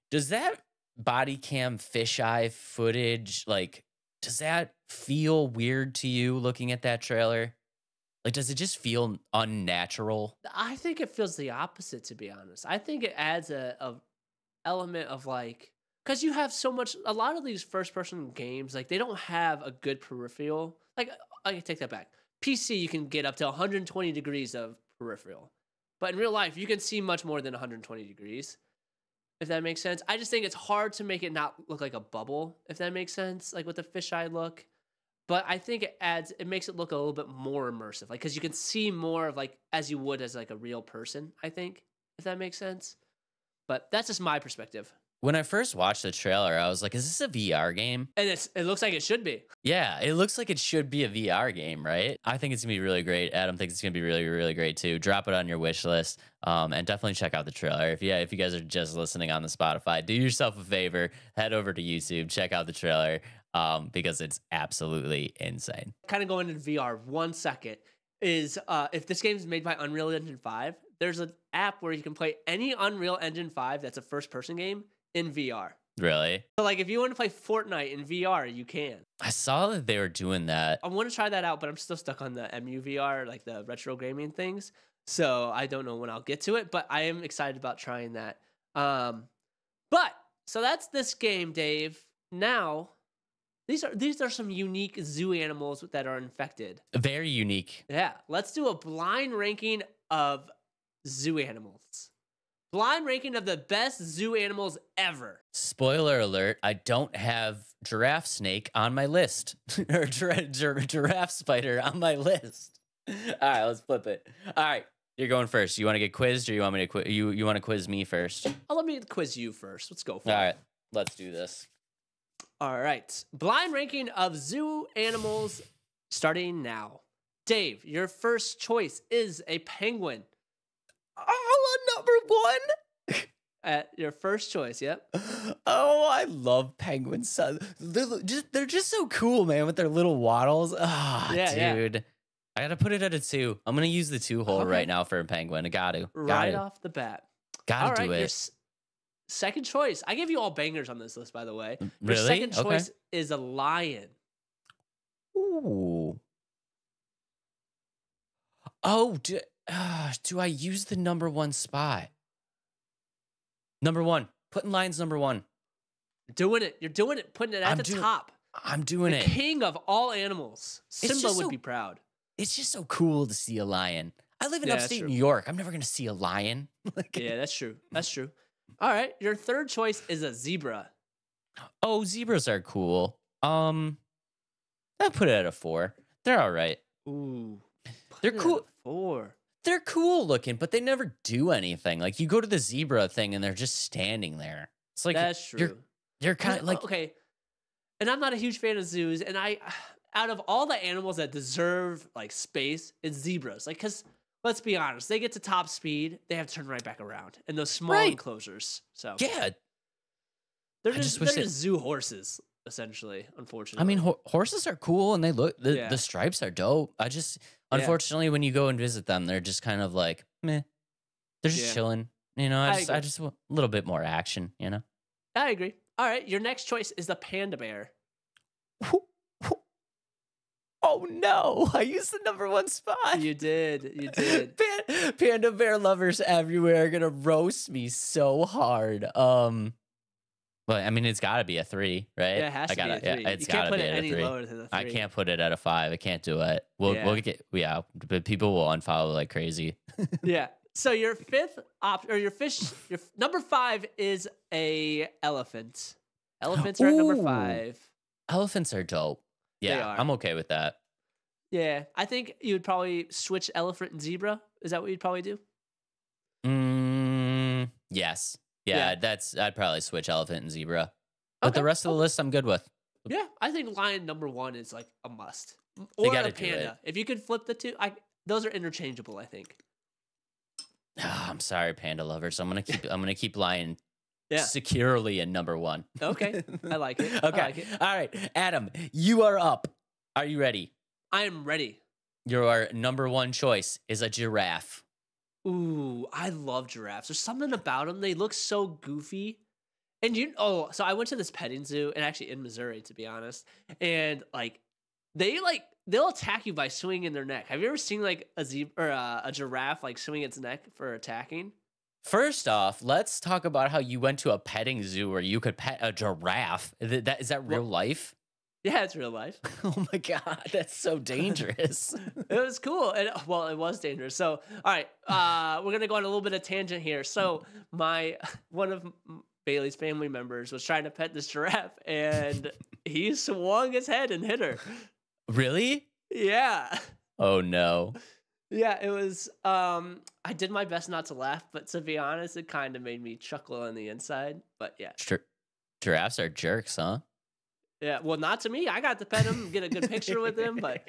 Does that body cam fisheye footage, like, does that feel weird to you looking at that trailer? Like, does it just feel unnatural? I think it feels the opposite, to be honest. I think it adds a element of like, because you have a lot of these first person games, like they don't have a good peripheral. Like, I can take that back. PC, you can get up to 120 degrees of peripheral, but in real life, you can see much more than 120 degrees. If that makes sense. I just think it's hard to make it not look like a bubble, if that makes sense, like with the fisheye look. But I think it makes it look a little bit more immersive, like because you can see more of like as you would as like a real person, I think, if that makes sense. But that's just my perspective. When I first watched the trailer, I was like, is this a VR game? And it looks like it should be. Yeah, it looks like it should be a VR game, right? I think it's going to be really great. Adam thinks it's going to be really, really great too. Drop it on your wish list, and definitely check out the trailer. If you guys are just listening on the Spotify, do yourself a favor, head over to YouTube, check out the trailer, because it's absolutely insane. Kind of going into VR 1 second is if this game is made by Unreal Engine 5, there's an app where you can play any Unreal Engine 5 that's a first-person game in VR. Really? So like if you want to play Fortnite in VR, you can. I saw that they were doing that. I want to try that out, but I'm still stuck on the MU VR, like the retro gaming things. So I don't know when I'll get to it, but I am excited about trying that. So that's this game, Dave. Now, these are some unique zoo animals that are infected. Very unique. Yeah. Let's do a blind ranking of zoo animals. Blind ranking of the best zoo animals ever. Spoiler alert, I don't have giraffe snake on my list. Or giraffe spider on my list. All right, let's flip it. All right, you're going first. You want to get quizzed, or you want me to quiz you want to quiz me first? Let me quiz you first. Let's go for it. it. All right, let's do this. All right. Blind ranking of zoo animals starting now. Dave, your first choice is a penguin. Oh, number one. At your first choice, yep. Oh, I love penguins. They're just so cool, man, with their little waddles. Ah, dude. Yeah. I gotta put it at a 2. I'm gonna use the 2 hole right now for a penguin. I got to. Right off the bat. Gotta do it. Your second choice. I gave you all bangers on this list, by the way. Really? Your second choice is a lion. Ooh. Oh, do I use the number 1 spot? Number one. Putting lions number one. Doing it. You're doing it. Putting it at the top. I'm doing the it. King of all animals. Simba would so, be proud. It's just so cool to see a lion. I live in upstate New York. I'm never going to see a lion. Yeah, that's true. That's true. All right. Your third choice is a zebra. Oh, zebras are cool. I'll put it at a 4. They're all right. Ooh. They're cool. 4. They're cool looking, but they never do anything. Like, you go to the zebra thing and they're just standing there. It's like, that's true. You're kind of like, okay. And I'm not a huge fan of zoos. And out of all the animals that deserve like space, it's zebras. Like, cause let's be honest, they get to top speed, they have to turn right back around in those small enclosures. So yeah, they're just zoo horses, essentially. Unfortunately, I mean, horses are cool and they look the stripes are dope. Unfortunately, when you go and visit them, they're just kind of like meh. They're just chilling. You know, I just want a little bit more action. You know, I agree. All right, your next choice is the panda bear. Oh no, I used the number 1 spot. You did. Panda bear lovers everywhere are gonna roast me so hard. But I mean, it's got to be a 3, right? Yeah, it has to be a 3. It's you can't put be it any 3. lower than a 3. I can't put it at a 5. I can't do it. We'll get but people will unfollow like crazy. Yeah. So your fifth your number 5 is a elephant. Elephants are at number 5. Elephants are dope. Yeah, I'm okay with that. Yeah, I think you would probably switch elephant and zebra. Is that what you'd probably do? Yes. Yeah, I'd probably switch elephant and zebra. But the rest of the list I'm good with. Yeah, I think lion number 1 is like a must. Or a panda. If you could flip the two, those are interchangeable, I think. Oh, I'm sorry, panda lovers. I'm gonna keep lion securely in number 1. Okay. I like it. Okay. I like it. All right. Adam, you are up. Are you ready? I am ready. Your number 1 choice is a giraffe. Ooh, I love giraffes. There's something about them. They look so goofy. And so I went to this petting zoo, and actually in Missouri, to be honest. And they'll attack you by swinging their neck. Have you ever seen like a zebra or a giraffe like swing its neck for attacking? First off, let's talk about how you went to a petting zoo where you could pet a giraffe. Is that real life? Yeah, it's real life. Oh my God, that's so dangerous. It was cool. And well, it was dangerous. So, all right, we're going to go on a little bit of tangent here. So one of Bailey's family members was trying to pet this giraffe and he swung his head and hit her. Really? Yeah. Oh no. Yeah, it was, I did my best not to laugh, but to be honest, it kind of made me chuckle on the inside, but yeah. Giraffes are jerks, huh? Yeah, well, not to me. I got to pet him, get a good picture with him, but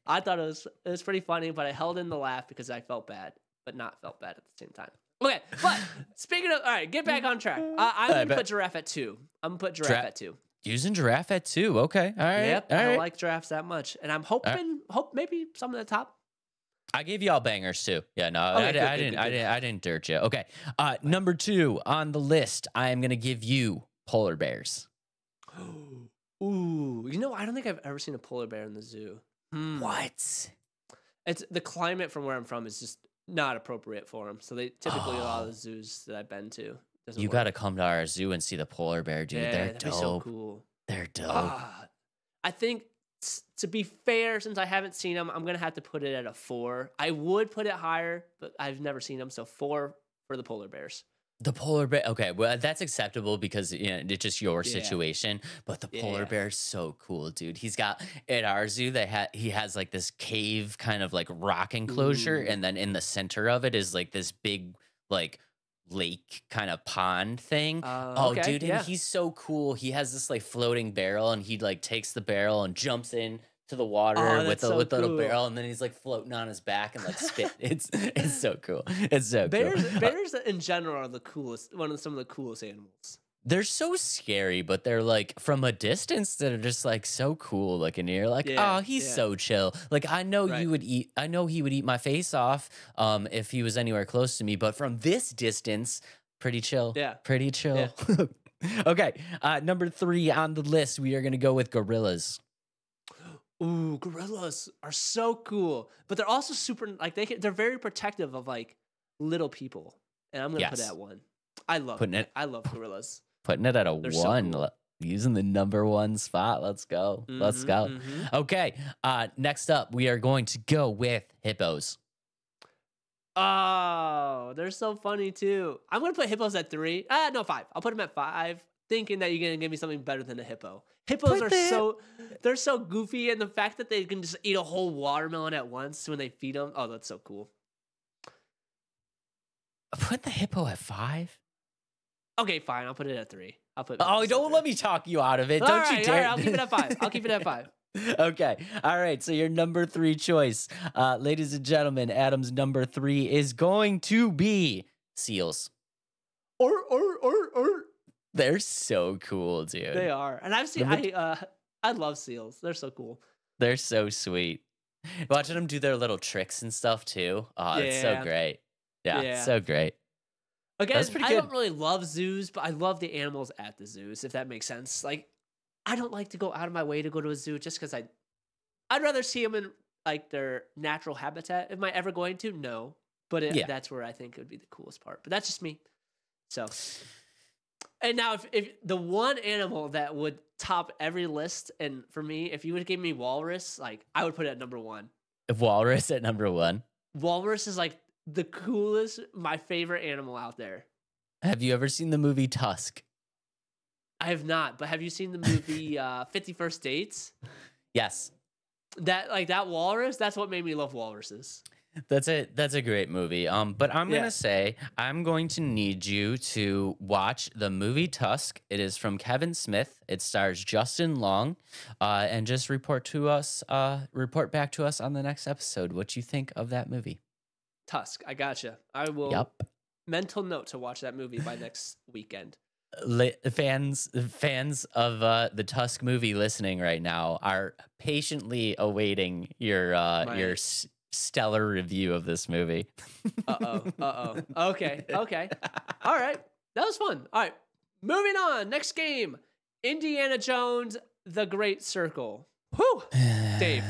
I thought it was pretty funny, but I held in the laugh because I felt bad, but not felt bad at the same time. Okay, but speaking of, all right, get back on track. I'm going to put giraffe at 2. I'm going to put giraffe at 2. Using giraffe at 2. Okay. All right. Yep. All I right. don't like giraffes that much. And I'm hope maybe some at the top. I gave you all bangers too. Yeah, no, Okay, I didn't dirt you. Okay. Number 2 on the list, I am going to give you polar bears. Ooh, I don't think I've ever seen a polar bear in the zoo. What? It's the climate from where I'm from is just not appropriate for them. So they typically a lot of the zoos that I've been to. You got to come to our zoo and see the polar bear, dude. Yeah, they're that'd dope. Be so cool. They're dope. I think to be fair, since I haven't seen them, I'm gonna have to put it at a 4. I would put it higher, but I've never seen them, so 4 for the polar bears. The polar bear, okay, well that's acceptable because it's just your situation. But the polar bear is so cool, dude. He's got at our zoo he has like this cave kind of like rock enclosure, and then in the center of it is like this big like lake kind of pond thing. Okay, dude, and he's so cool. He has this like floating barrel, and he like takes the barrel and jumps in to the water with the little barrel, and then he's like floating on his back and like spit. It's so cool. It's so cool. Bears in general are the coolest. Some of the coolest animals. They're so scary, but they're like from a distance they're just like so cool looking. You're like, he's so chill. Like I know he would eat my face off if he was anywhere close to me, but from this distance, pretty chill. Yeah. Pretty chill. Yeah. Okay. Number 3 on the list, we are gonna go with gorillas. Ooh, gorillas are so cool, but they're also super they're very protective of like little people, and I'm gonna put that 1. I love Putting it I love gorillas. putting it at a They're so 1. cool. Using the number 1 spot. Let's go. Let's go. Okay. Next up, we are going to go with hippos. Oh, they're so funny too. I'm gonna put hippos at 3. No, 5. I'll put them at 5, thinking that you're gonna give me something better than a hippo. Hippos they're so goofy, and the fact that they can just eat a whole watermelon at once when they feed them. Oh, that's so cool. Put the hippo at 5. Okay, fine. I'll put it at 3. I'll put. Oh, don't let me talk you out of it. All Don't right, you dare. All right, I'll keep it at 5. I'll keep it at 5. Okay. All right. So your number 3 choice, ladies and gentlemen, Adam's number 3 is going to be seals. Or. They're so cool, dude. They are, and I've seen. I love seals. They're so cool. They're so sweet. Watching them do their little tricks and stuff too. Oh, it's so great. Yeah, so great. Again, I good. don't really love zoos, but I love the animals at the zoos, if that makes sense. Like, I don't like to go out of my way to go to a zoo just because I'd rather see them in like their natural habitat. Am I ever going to? No, but that's where I think it would be the coolest part. But that's just me. So, and now if the one animal that would top every list, and for me, if you would give me walrus, like I would put it at number 1. Walrus at number 1. Walrus is like the coolest, my favorite animal out there. Have you ever seen the movie Tusk? I have not, but have you seen the movie 50 First Dates? Yes. That walrus, that's what made me love walruses. That's a great movie. But I'm gonna say I'm going to need you to watch the movie Tusk. It is from Kevin Smith. It stars Justin Long, and just report back to us on the next episode what you think of that movie. Tusk, I gotcha. I will mental note to watch that movie by next weekend. Fans of the Tusk movie listening right now are patiently awaiting your stellar review of this movie. Okay. All right. That was fun. All right. Moving on. Next game. Indiana Jones, The Great Circle. Whew. Dave.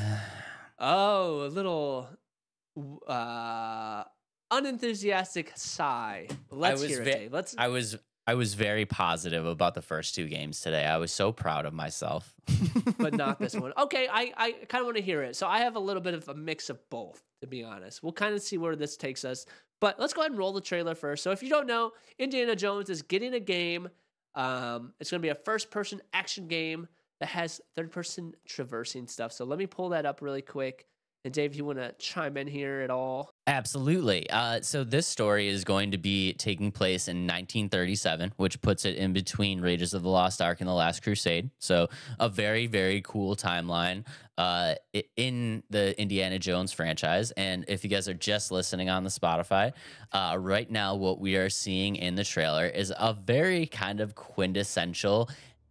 Oh, a little unenthusiastic sigh. Let's hear it, Dave. I was very positive about the first 2 games today. I was so proud of myself. But not this one. Okay, I kind of want to hear it. So I have a little bit of a mix of both, to be honest. We'll kind of see where this takes us. But let's go ahead and roll the trailer first. So if you don't know, Indiana Jones is getting a game. It's going to be a first-person action game that has third-person traversing stuff. So let me pull that up really quick. And Dave, you want to chime in here at all? Absolutely. So this story is going to be taking place in 1937, which puts it in between Raiders of the Lost Ark and The Last Crusade. So a very, very cool timeline in the Indiana Jones franchise. And if you guys are just listening on the Spotify, right now what we are seeing in the trailer is a very kind of quintessential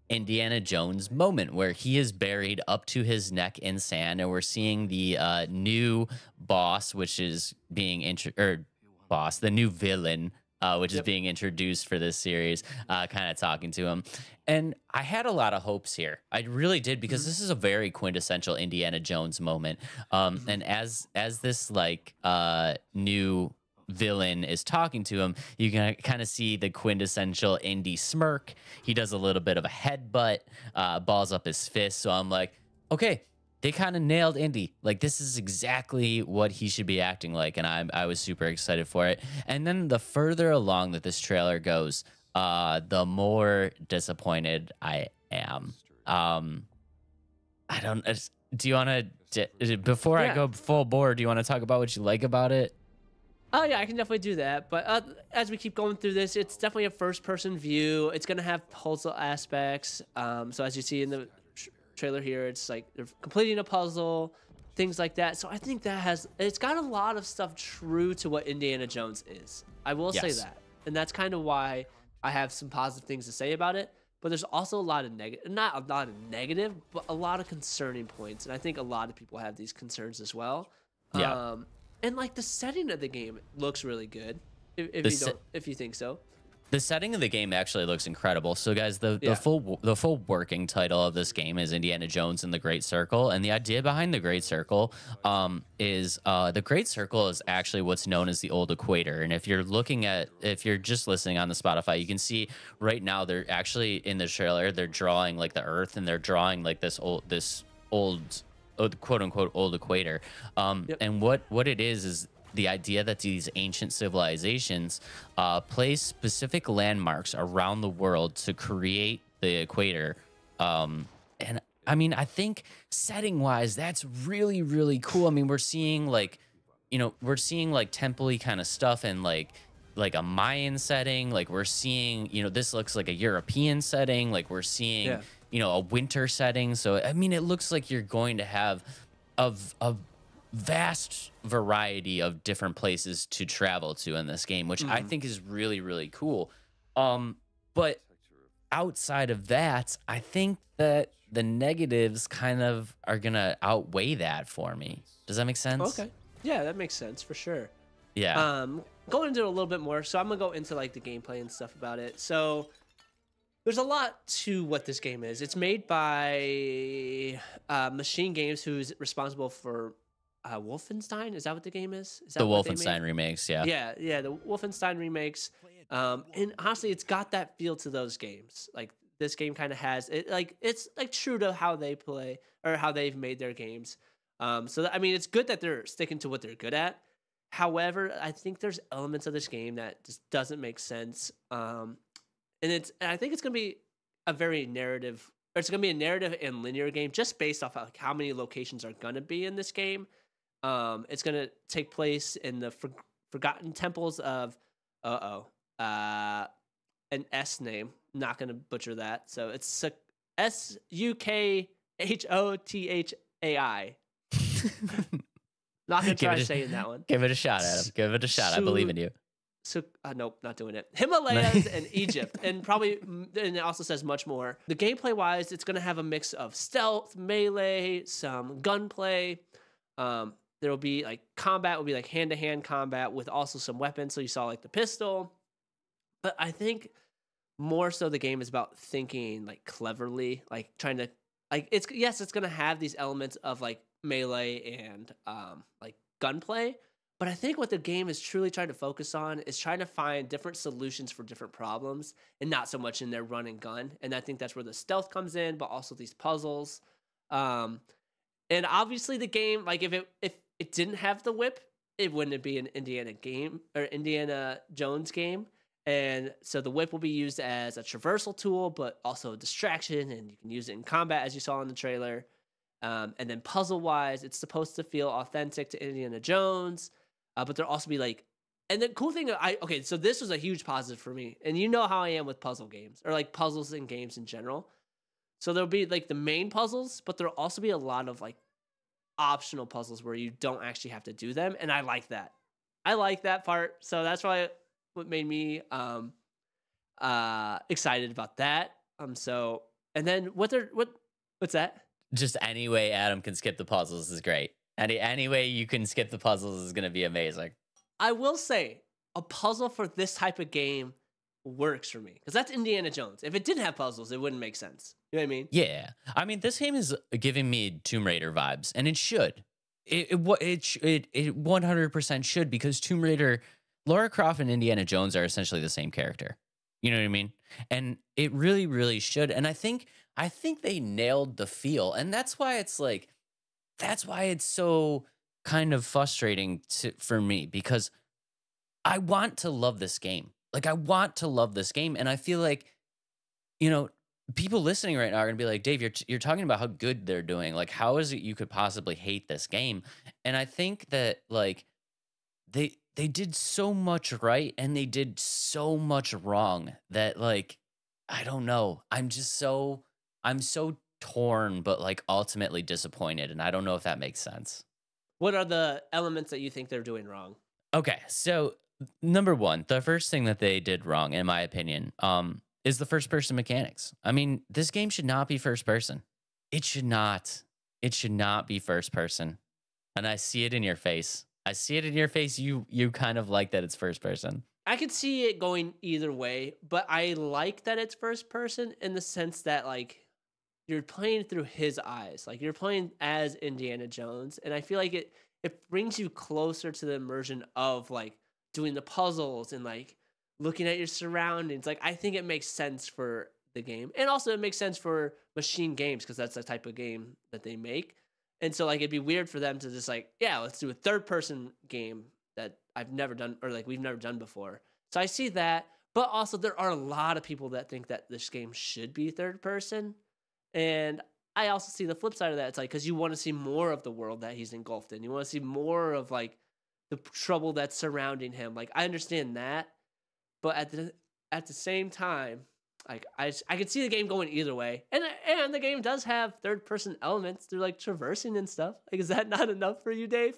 Indiana Jones moment where he is buried up to his neck in sand, and we're seeing the new boss, which is being the new villain, which is being introduced for this series, kind of talking to him. And I had a lot of hopes here. I really did, because this is a very quintessential Indiana Jones moment. And as this new villain is talking to him, you can kind of see the quintessential Indy smirk. He does a little bit of a headbutt, balls up his fist. So I'm like, okay, they kind of nailed Indy. Like, this is exactly what he should be acting like. And I was super excited for it. And then the further along that this trailer goes, the more disappointed I am. Do you want to, before I go full bore, do you want to talk about what you like about it? Oh, yeah, I can definitely do that. But as we keep going through this, it's definitely a first-person view. It's going to have puzzle aspects. So as you see in the trailer here, it's like they're completing a puzzle, things like that. So I think it's got a lot of stuff true to what Indiana Jones is. I will say that. And that's kind of why I have some positive things to say about it. But there's also a lot of not a lot of negative, but a lot of concerning points. And I think a lot of people have these concerns as well. Yeah. And like the setting of the game looks really good, if you think so. The setting of the game actually looks incredible. So, guys, the Yeah. the full working title of this game is Indiana Jones and the Great Circle, and the idea behind the Great Circle is the Great Circle is actually what's known as the Old Equator. And if you're just listening on the Spotify, you can see right now they're actually in the trailer. They're drawing like the Earth, and they're drawing like this old quote unquote old equator. And what it is the idea that these ancient civilizations place specific landmarks around the world to create the equator. And I mean, I think setting wise, that's really, really cool. I mean, we're seeing like temple-y kind of stuff and like a Mayan setting. Like we're seeing, this looks like a European setting. Like we're seeing, a winter setting. So, I mean, it looks like you're going to have a vast variety of different places to travel to in this game, which I think is really, really cool. But outside of that, I think that the negatives kind of are gonna outweigh that for me. Does that make sense? Okay. Yeah, that makes sense for sure. Yeah. Going into it a little bit more, so I'm gonna go into like the gameplay and stuff about it. So there's a lot to what this game is. It's made by Machine Games, who's responsible for Wolfenstein. Is that what the game is? Is that The what they Wolfenstein made? remakes, yeah. Yeah, the Wolfenstein remakes. And honestly, it's got that feel to those games. Like this game kind of has it. Like it's like true to how they play or how they've made their games. I mean, it's good that they're sticking to what they're good at. However, I think there's elements of this game that just doesn't make sense. And I think it's gonna be a very narrative. Or it's gonna be a narrative and linear game, just based off of like how many locations are gonna be in this game. It's gonna take place in the forgotten temples of an S name. Not gonna butcher that. So it's Sukhotthai. Not gonna try saying that one. Give it a shot, Adam. Give it a shot. I believe in you. So nope, not doing it. Himalayas and Egypt, and it also says much more. The gameplay wise, it's gonna have a mix of stealth, melee, some gunplay. There will be like combat will be like hand-to-hand combat with also some weapons. So you saw like the pistol, but I think more so the game is about thinking like cleverly, like trying to like it's gonna have these elements of like melee and like gunplay. But I think what the game is truly trying to focus on is trying to find different solutions for different problems and not so much in their run and gun. And I think that's where the stealth comes in, but also these puzzles. And obviously the game, like if it didn't have the whip, it wouldn't be an Indiana Jones game. And so the whip will be used as a traversal tool, but also a distraction, and you can use it in combat as you saw in the trailer. And then puzzle wise, it's supposed to feel authentic to Indiana Jones. But there'll also be like, and the cool thing, so this was a huge positive for me. And you know how I am with puzzle games or like puzzles in games in general. So there'll be like the main puzzles, but there'll also be a lot of like optional puzzles where you don't actually have to do them. And I like that. I like that part. So that's why what made me excited about that. And then what's that? Just any way Adam can skip the puzzles is great. Any way you can skip the puzzles is going to be amazing. I will say a puzzle for this type of game works for me because that's Indiana Jones. If it didn't have puzzles, it wouldn't make sense. You know what I mean? Yeah. I mean, this game is giving me Tomb Raider vibes, and it should. It 100% should, because Tomb Raider, Lara Croft and Indiana Jones are essentially the same character. You know what I mean? And it really, really should. And I think they nailed the feel, and that's why it's so kind of frustrating for me, because I want to love this game. Like, I want to love this game. And I feel like, people listening right now are going to be like, Dave, you're talking about how good they're doing. Like, how is it you could possibly hate this game? And I think that, like, they did so much right and they did so much wrong that, like, I don't know. I'm so torn, but like ultimately disappointed, and I don't know if that makes sense. What are the elements that you think they're doing wrong? Okay, so number one, the first thing that they did wrong, in my opinion, is the first person mechanics. I mean, this game should not be first person. It should not be first person. And I see it in your face. You kind of like that it's first person. I could see it going either way, but I like that it's first person in the sense that like you're playing through his eyes. Like you're playing as Indiana Jones, and I feel like it brings you closer to the immersion of like doing the puzzles and like looking at your surroundings. Like I think it makes sense for the game. And also it makes sense for Machine Games because that's the type of game that they make. And so like it'd be weird for them to just like, yeah, let's do a third person game that I've never done or like we've never done before. So I see that, but also there are a lot of people that think that this game should be third person. And I also see the flip side of that. It's like because you want to see more of the world that he's engulfed in. You want to see more of like the trouble that's surrounding him. Like I understand that, but at the same time, like I could see the game going either way, and the game does have third person elements through like traversing and stuff. Like, is that not enough for you, Dave?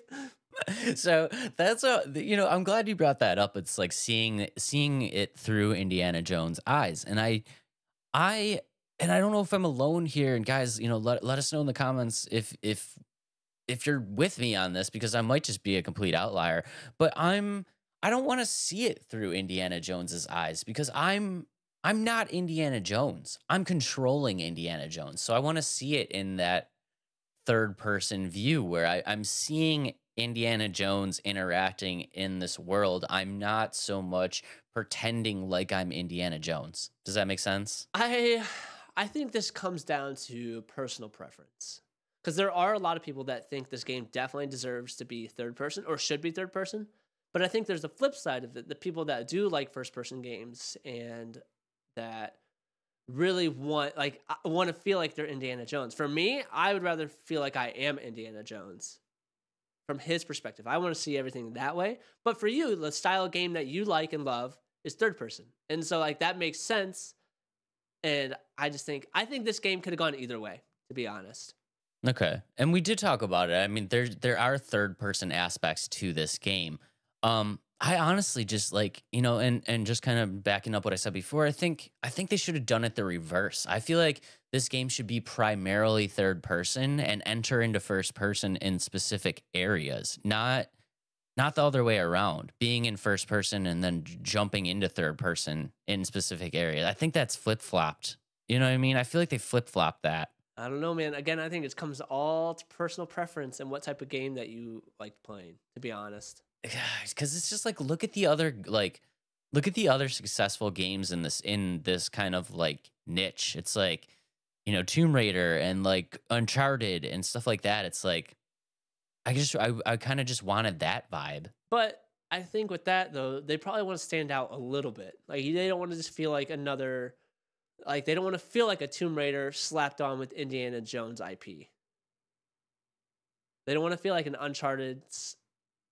So that's I'm glad you brought that up. It's like seeing it through Indiana Jones' eyes, and I don't know if I'm alone here. And guys, let us know in the comments if you're with me on this, because I might just be a complete outlier. But I don't want to see it through Indiana Jones's eyes because I'm not Indiana Jones. I'm controlling Indiana Jones. So I want to see it in that third person view where I'm seeing Indiana Jones interacting in this world. I'm not so much pretending like I'm Indiana Jones. Does that make sense? I think this comes down to personal preference. Because there are a lot of people that think this game definitely deserves to be third person or should be third person. But I think there's the flip side of it. The people that do like first person games and that really want to feel like they're Indiana Jones. For me, I would rather feel like I am Indiana Jones from his perspective. I want to see everything that way. But for you, the style of game that you like and love is third person. And so like that makes sense. And I think this game could have gone either way, to be honest. Okay. And we did talk about it. I mean, there are third person aspects to this game. I honestly just like, and just kind of backing up what I said before, I think they should have done it the reverse. I feel like this game should be primarily third person and enter into first person in specific areas, not the other way around, being in first person and then jumping into third person in specific areas. I think that's flip-flopped. You know what I mean? I feel like they flip-flopped that. I don't know, man. Again, I think it comes all to personal preference and what type of game that you like playing, to be honest. Because it's just like look at the other successful games in this kind of like niche. It's like Tomb Raider and like Uncharted and stuff like that. It's like I kind of just wanted that vibe. But I think with that though, they probably want to stand out a little bit. Like they don't want to just feel like another, like they don't want to feel like a Tomb Raider slapped on with Indiana Jones IP. They don't want to feel like an Uncharted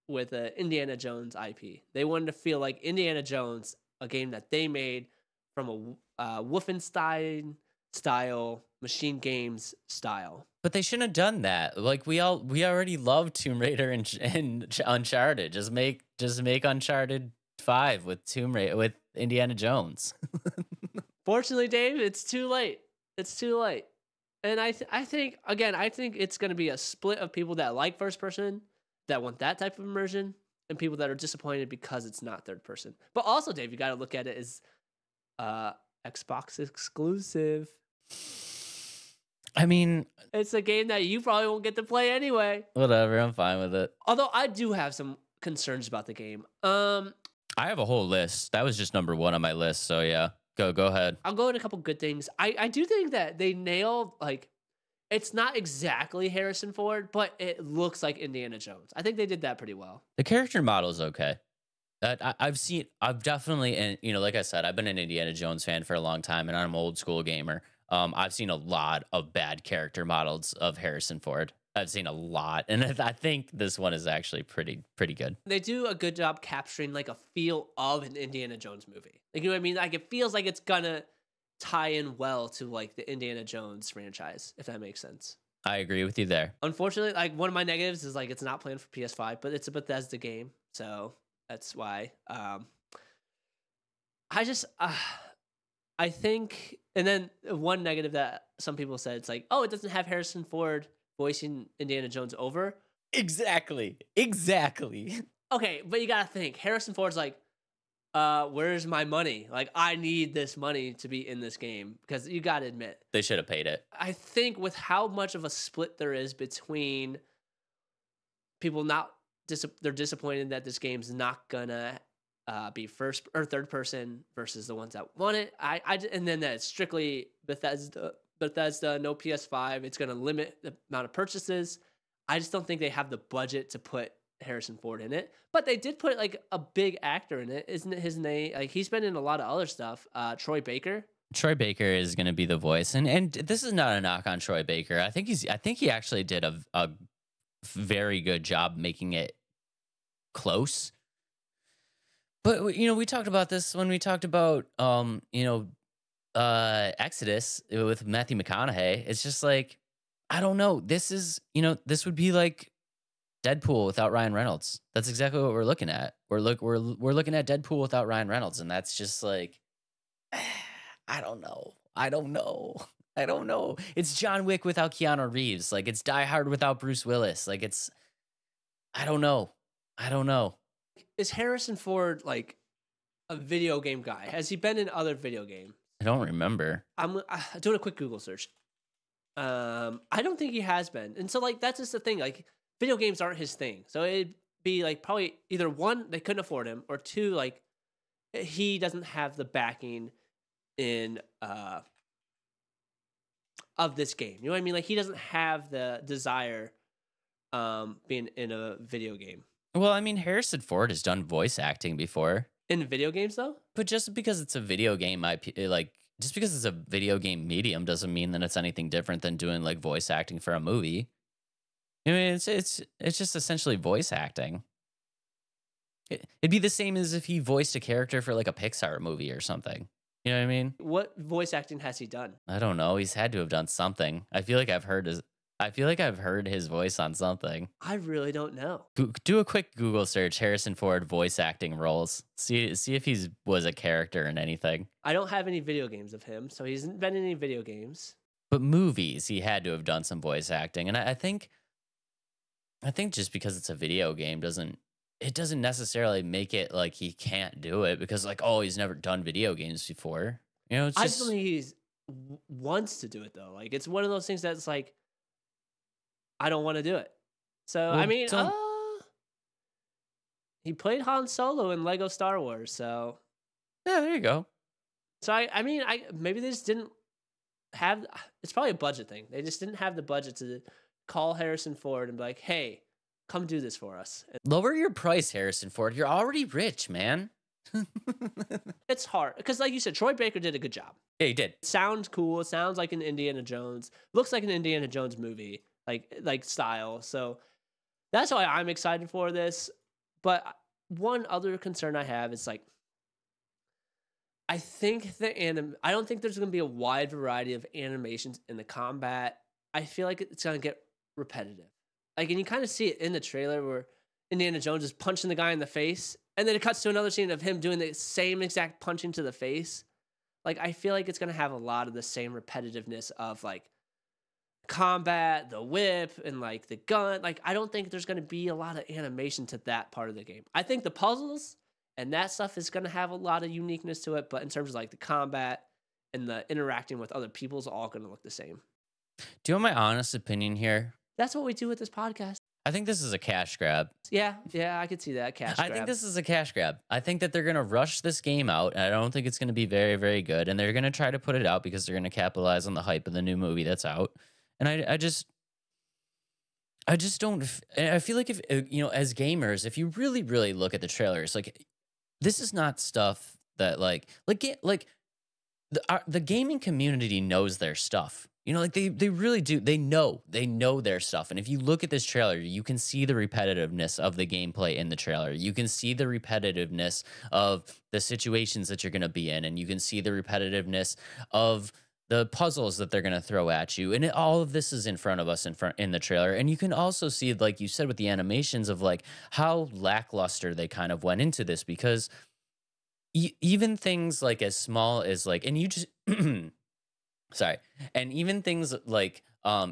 with an Indiana Jones IP. They wanted to feel like Indiana Jones, a game that they made from a Wolfenstein style, Machine Games style. But they shouldn't have done that. Like we already love Tomb Raider and Uncharted. Just make Uncharted 5 with Tomb Raider with Indiana Jones. Fortunately, Dave, it's too late. It's too late. And I think it's going to be a split of people that like first person, that want that type of immersion, and people that are disappointed because it's not third person. But also, Dave, you got to look at it as Xbox exclusive. I mean, it's a game that you probably won't get to play anyway. Whatever, I'm fine with it. Although I do have some concerns about the game. I have a whole list. That was just number one on my list. So yeah, go ahead. I'll go into a couple good things. I do think that they nailed, like, it's not exactly Harrison Ford, but it looks like Indiana Jones. I think they did that pretty well. The character model is okay. I've definitely, and like I said, I've been an Indiana Jones fan for a long time, and I'm an old school gamer. I've seen a lot of bad character models of Harrison Ford. I've seen a lot, and I think this one is actually pretty good. They do a good job capturing like a feel of an Indiana Jones movie. Like, you know what I mean? Like, it feels like it's gonna tie in well to like the Indiana Jones franchise, if that makes sense. I agree with you there. Unfortunately, like, one of my negatives is like it's not planned for PS5, but it's a Bethesda game, so that's why. I think, and then one negative that some people said, it's like, oh, it doesn't have Harrison Ford voicing Indiana Jones over. Exactly. Okay, but you gotta think, Harrison Ford's like where's my money? Like, I need this money to be in this game because you got to admit, They should have paid it. I think with how much of a split there is between people they're disappointed that this game's not gonna be first or third person versus the ones that want it. And then that it's strictly Bethesda, no PS5. It's gonna limit the amount of purchases. I just don't think they have the budget to put Harrison Ford in it, but they did put like a big actor in it. Isn't it his name? Like he's been in a lot of other stuff. Troy Baker. Troy Baker is going to be the voice, and this is not a knock on Troy Baker. I think he actually did a very good job making it close. But we talked about this when we talked about Exodus with Matthew McConaughey. It's just like, I don't know. This is this would be like Deadpool without Ryan Reynolds. That's exactly what we're looking at. We're looking at Deadpool without Ryan Reynolds, and that's just like, I don't know. It's John Wick without Keanu Reeves. Like, it's Die Hard without Bruce Willis. Like, it's, I don't know. Is Harrison Ford like a video game guy? Has he been in other video games? I don't remember. I'm doing a quick Google search. I don't think he has been. And so like, that's just the thing. Like, video games aren't his thing. So it'd be like probably either one, they couldn't afford him, or two, like he doesn't have the backing in of this game. You know what I mean? Like he doesn't have the desire being in a video game. Well, I mean, Harrison Ford has done voice acting before. In video games though? But just because it's a video game just because it's a video game medium doesn't mean that it's anything different than doing like voice acting for a movie. I mean, it's just essentially voice acting. It'd be the same as if he voiced a character for like a Pixar movie or something. You know what I mean? What voice acting has he done? I don't know. He's had to have done something. I feel like I've heard his voice on something. I really don't know. Do a quick Google search, Harrison Ford voice acting roles. See if he was a character in anything. I don't have any video games of him, so he's been in any video games. But movies, he had to have done some voice acting. And I think just because it's a video game doesn't necessarily make it like he can't do it, because like, oh, he's never done video games before. It's just, I just think he wants to do it though. Like it's one of those things that's like, I don't want to do it. So well, I mean, he played Han Solo in Lego Star Wars. So yeah, there you go. So I mean, maybe they just didn't have. It's probably a budget thing. They just didn't have the budget to call Harrison Ford and be like, "Hey, come do this for us." Lower your price, Harrison Ford. You're already rich, man. It's hard because, like you said, Troy Baker did a good job. Yeah, he did. Sounds cool. It sounds like an Indiana Jones. Looks like an Indiana Jones movie, like style. So that's why I'm excited for this. But one other concern I have is like, I think I don't think there's going to be a wide variety of animations in the combat. I feel like it's going to get repetitive. Like, and you kind of see it in the trailer where Indiana Jones is punching the guy in the face, and then it cuts to another scene of him doing the same exact punching to the face. Like, I feel like it's going to have a lot of the same repetitiveness of like combat, the whip, and like the gun. Like, I don't think there's going to be a lot of animation to that part of the game. I think the puzzles and that stuff is going to have a lot of uniqueness to it, but in terms of like the combat and the interacting with other people is all going to look the same. Do you want my honest opinion here? That's what we do with this podcast. I think this is a cash grab. Yeah, I could see that, cash grab. I think this is a cash grab. I think that they're going to rush this game out, and I don't think it's going to be very, very good, and they're going to try to put it out because they're going to capitalize on the hype of the new movie that's out. And I just don't. I feel like if as gamers, if you really, really look at the trailers, like this is not stuff that like the gaming community knows their stuff. Like they really do. They know their stuff. And if you look at this trailer, you can see the repetitiveness of the gameplay in the trailer. You can see the repetitiveness of the situations that you're going to be in, and you can see the repetitiveness of the puzzles that they're going to throw at you. And all of this is in front of us in the trailer. And you can also see, like you said, with the animations of like how lackluster they kind of went into this, because even things like as small as like, and you just, sorry. And even things like,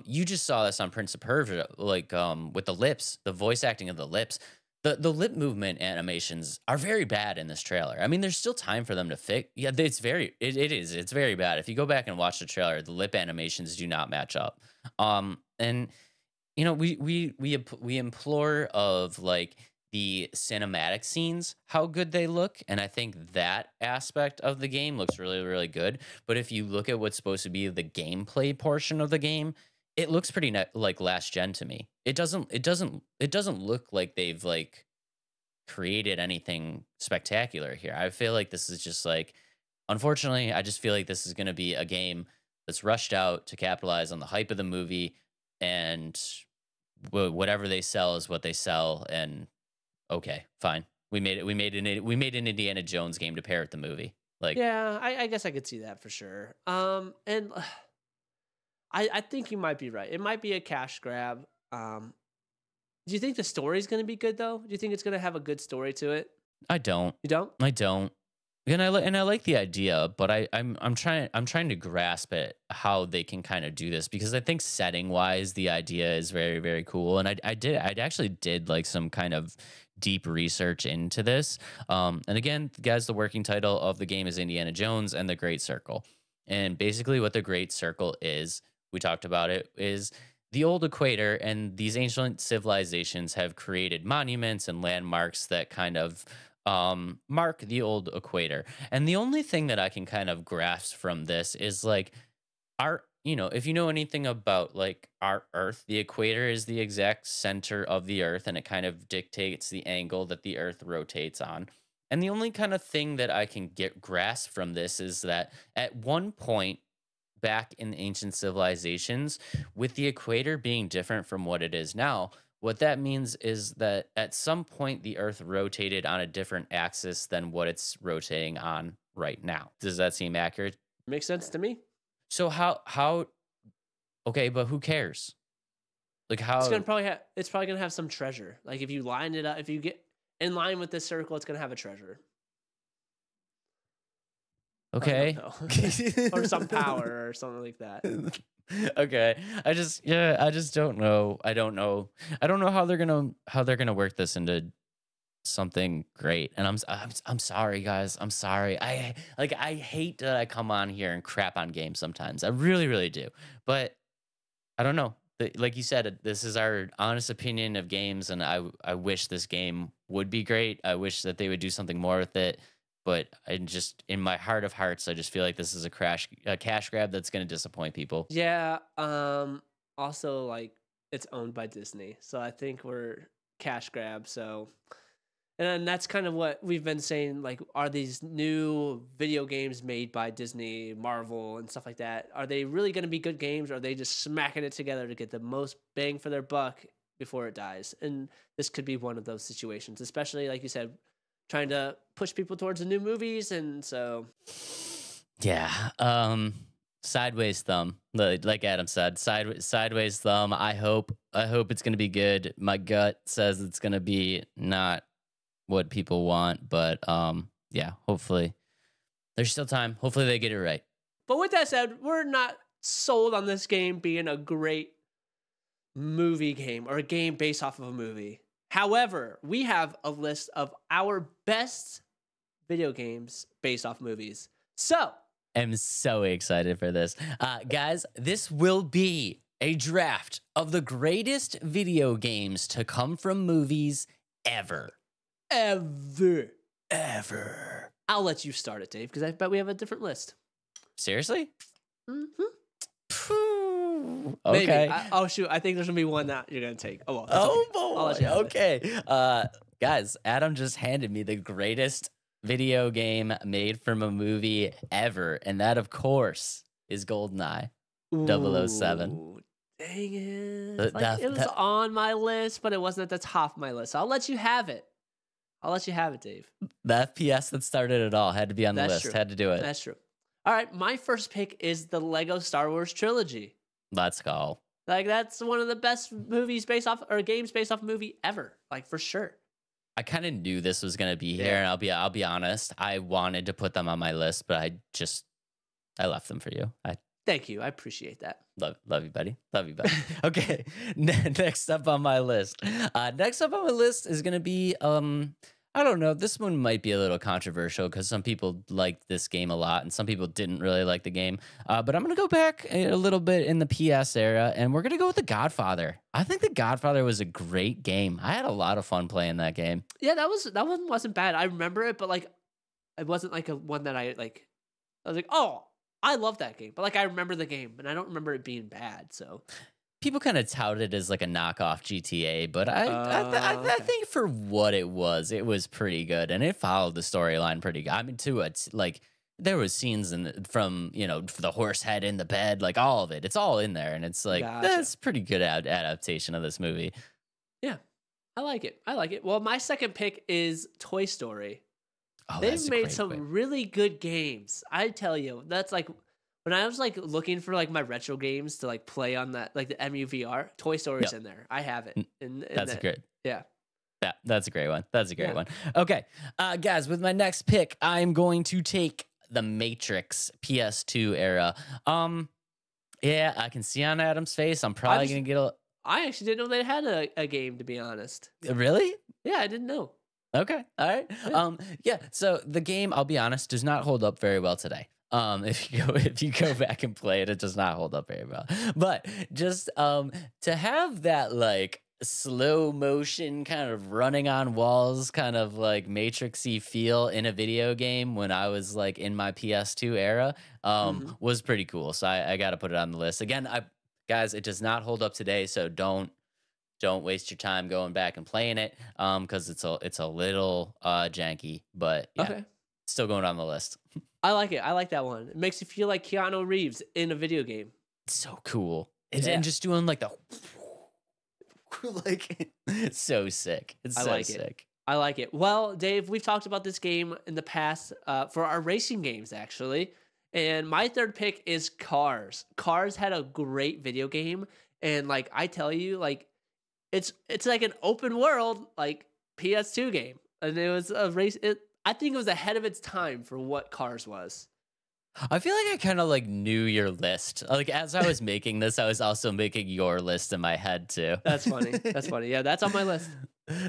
you just saw this on Prince of Persia, like, with the lips, the voice acting of the lips. The lip movement animations are very bad in this trailer. I mean, there's still time for them to fix. Yeah, it's very bad. If you go back and watch the trailer, the lip animations do not match up. And we implore of like the cinematic scenes, how good they look, and I think that aspect of the game looks really, really good. But if you look at what's supposed to be the gameplay portion of the game, it looks pretty like last gen to me. It doesn't look like they've like created anything spectacular here. I feel like this is just like, unfortunately, I just feel like this is going to be a game that's rushed out to capitalize on the hype of the movie, and whatever they sell is what they sell. And okay, fine, we made it. We made an Indiana Jones game to pair with the movie. Like, Yeah, I guess I could see that for sure. And I think you might be right. It might be a cash grab. Do you think the story's going to be good though? Do you think it's going to have a good story to it? I don't. You don't? I don't. And I like the idea, but I'm trying to grasp it how they can kind of do this, because I think setting wise the idea is very, very cool, and I actually did like some kind of deep research into this. And again, guys, the working title of the game is Indiana Jones and the Great Circle, and basically what the Great Circle is, we talked about it, is the old equator, and these ancient civilizations have created monuments and landmarks that kind of mark the old equator. And the only thing that I can kind of grasp from this is like if you know anything about like our Earth, the equator is the exact center of the Earth, and it kind of dictates the angle that the Earth rotates on. And the only kind of thing that I can get grasp from this is that at one point back in ancient civilizations, with the equator being different from what it is now, what that means is that at some point the Earth rotated on a different axis than what it's rotating on right now. Does that seem accurate? Makes sense to me. So how okay, but who cares? Like how It's probably gonna have some treasure. Like if you line it up, if you get in line with this circle, it's gonna have a treasure. Okay. Or some power or something like that. Okay. I just don't know. I don't know how they're gonna work this into something great. And I'm sorry, guys. I'm sorry. I hate that I come on here and crap on games sometimes. I really, really do. But I don't know. Like you said, this is our honest opinion of games, and I wish this game would be great. I wish that they would do something more with it. But I just, in my heart of hearts, I just feel like this is a cash grab that's going to disappoint people. Yeah. Also, like, it's owned by Disney, so I think we're cash grab. So, and then that's kind of what we've been saying. Like, are these new video games made by Disney, Marvel, and stuff like that? Are they really going to be good games? Or are they just smacking it together to get the most bang for their buck before it dies? And this could be one of those situations, especially like you said, trying to push people towards the new movies. And so yeah, sideways thumb, like Adam said, sideways thumb. I hope it's gonna be good. My gut says it's gonna be not what people want, but yeah, hopefully there's still time. Hopefully they get it right. But with that said, we're not sold on this game being a great movie game or a game based off of a movie. However, we have a list of our best video games based off movies. So, I'm so excited for this. Guys, this will be a draft of the greatest video games to come from movies ever. Ever. Ever. I'll let you start it, Dave, because I bet we have a different list. Seriously? Mm-hmm. Okay. Oh shoot! I think there's gonna be one that you're gonna take. Oh, well, oh okay. I'll let boy. you have Okay. Guys, Adam just handed me the greatest video game made from a movie ever, and that, of course, is GoldenEye 007. Ooh, dang it! It was on my list, but it wasn't at the top of my list. So I'll let you have it. Dave. The FPS that started it all had to be on the list. True. Had to do it. That's true. All right, my first pick is the Lego Star Wars trilogy. Let's go. Like, that's one of the best movies based off, or games based off a movie ever. Like, for sure. I kind of knew this was gonna be here, and I'll be honest. I wanted to put them on my list, but I left them for you. Thank you. I appreciate that. Love you, buddy. Love you, buddy. Okay. Next up on my list. Next up on my list is gonna be I don't know. This one might be a little controversial because some people liked this game a lot and some people didn't really like the game. But I'm gonna go back a little bit in the PS era, and we're gonna go with The Godfather. I think The Godfather was a great game. I had a lot of fun playing that game. Yeah, that one wasn't bad. I remember it, but like, it wasn't like a one that I like. I was like, oh, I love that game, but like I remember the game, and I don't remember it being bad. So people kind of touted it as like a knockoff GTA, but I think for what it was pretty good, and it followed the storyline pretty good. I mean, too, it's like there was scenes from the horse head in the bed, like all of it. It's all in there, and it's like that's pretty good adaptation of this movie. Yeah, I like it. Well, my second pick is Toy Story. Oh, they've made some really good games. I tell you, that's like when I was like looking for like my retro games to like play on that, like the MUVR, Toy Story's in there. I have it. That's great. Yeah. Yeah, that's a great one. That's a great one. Okay, guys, with my next pick, I'm going to take the Matrix PS2 era. Yeah, I can see on Adam's face. I'm probably gonna get I actually didn't know they had a game, to be honest. Really? Yeah, I didn't know. Okay. All right. Yeah. So the game, I'll be honest, does not hold up very well today. If you go back and play it, it does not hold up very well. But just to have that like slow motion kind of running on walls, kind of like Matrixy feel in a video game when I was like in my PS2 era, was pretty cool. So I got to put it on the list again. Guys, it does not hold up today, so don't waste your time going back and playing it because it's a little janky, but yeah, still going on the list. I like it. I like that one. It makes you feel like Keanu Reeves in a video game. It's so cool. And just doing like the like it's so sick. It's so sick. I like it. Well, Dave, we've talked about this game in the past for our racing games, actually. And my third pick is Cars. Cars had a great video game. And like I tell you, like it's like an open world like PS2 game, and it was a race. I think it was ahead of its time for what Cars was. I feel like I kind of like knew your list. Like as I was making this, I was also making your list in my head too. That's funny. That's funny. Yeah, that's on my list.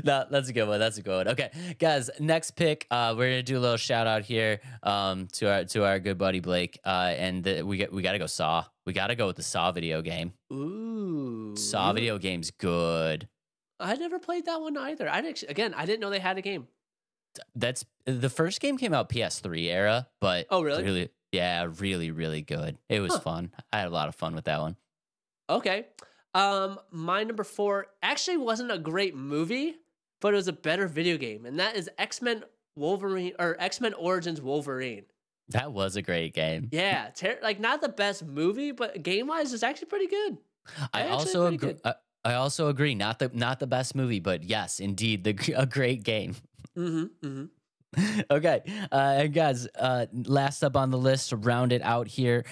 No, that's a good one. That's a good one. Okay, guys, next pick. We're gonna do a little shout out here to our good buddy Blake. And we got to go Saw. We got to go with the Saw video game. Ooh, Saw video game's good. I never played that one either. I didn't know they had a game. That's the first game came out PS3 era, but oh really? Really, yeah, really, really good. It was fun. I had a lot of fun with that one. Okay. My number 4 actually wasn't a great movie, but it was a better video game, and that is X-Men Wolverine or X-Men Origins Wolverine. That was a great game. Yeah, like not the best movie, but game-wise, it's actually pretty good. I also agree. I also agree. Not the best movie, but yes, indeed, a great game. Okay, and guys, last up on the list to round it out here,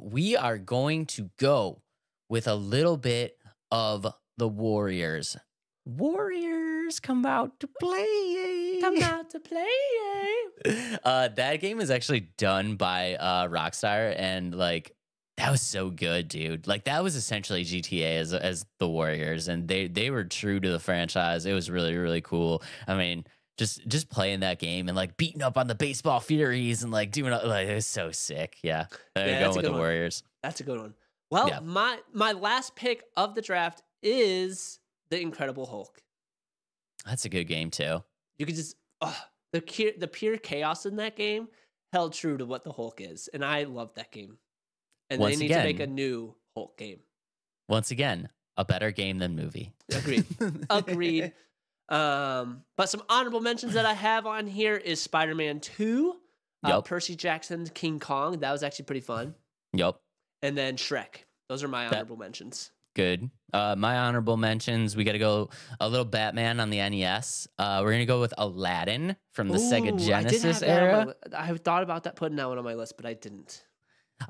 we are going to go with a little bit of the Warriors. Warriors come out to play. Come out to play. That game is actually done by Rockstar, and like that was so good, dude. Like that was essentially GTA as the Warriors, and they were true to the franchise. It was really, really cool. I mean, just playing that game and like beating up on the baseball Furies and like doing like it was so sick. Yeah, going with the Warriors. That's a good one. Well, yeah. my last pick of the draft is the Incredible Hulk. That's a good game too. You could just the pure chaos in that game held true to what the Hulk is, and I love that game. And they need to make a new Hulk game. Once again, a better game than movie. Agreed. Agreed. But some honorable mentions that I have on here is Spider-Man 2, Percy Jackson's King Kong. That was actually pretty fun. Yep. And then Shrek. Those are my honorable mentions. Good. My honorable mentions, we got to go a little Batman on the NES. We're going to go with Aladdin from the Sega Genesis era. I thought about putting that one on my list, but I didn't.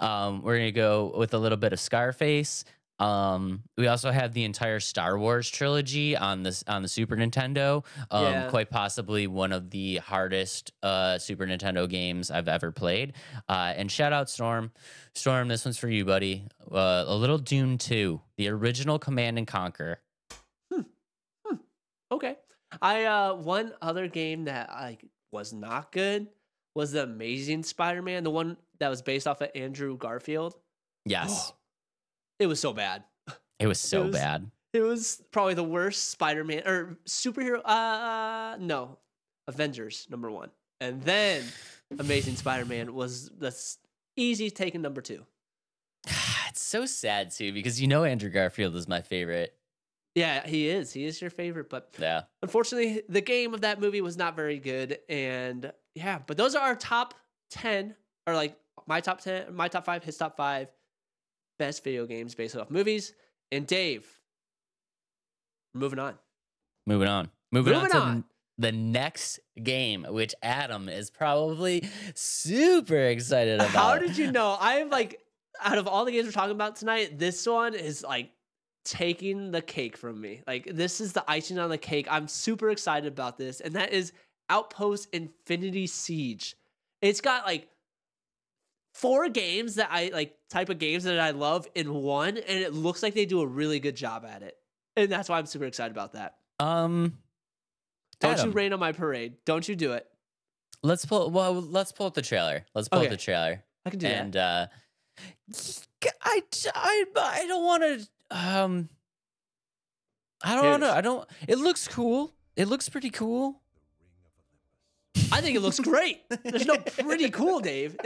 We're going to go with a little bit of Scarface. We also have the entire Star Wars trilogy on the Super Nintendo. Yeah. Quite possibly one of the hardest Super Nintendo games I've ever played. And shout out Storm. Storm, this one's for you, buddy. A little Dune 2, the original Command and Conquer. Okay. I one other game that I was not good was the Amazing Spider-Man, the one that was based off of Andrew Garfield. Yes. It was so bad. It was so bad. It was probably the worst Spider-Man or superhero. No, Avengers #1, and then Amazing Spider-Man was the easy taken #2. It's so sad too because Andrew Garfield is my favorite. Yeah, he is. He is your favorite, but yeah, unfortunately, the game of that movie was not very good. And yeah, but those are our top 10, or like my top 10, my top 5, his top 5 best video games based off movies. And Dave, moving on. Moving on to the next game, which Adam is probably super excited about. How did you know? I'm like, out of all the games we're talking about tonight, this one is like taking the cake from me. Like, this is the icing on the cake. I'm super excited about this, and that is Outpost Infinity Siege. It's got like 4 games that I like, type of games that I love in one, and it looks like they do a really good job at it. And that's why I'm super excited about that. Don't Adam, you rain on my parade. Don't you do it. Let's pull up the trailer. Let's pull up the trailer. I can do that. And I don't want to it looks cool. It looks pretty cool. I think it looks great. There's no pretty cool, Dave.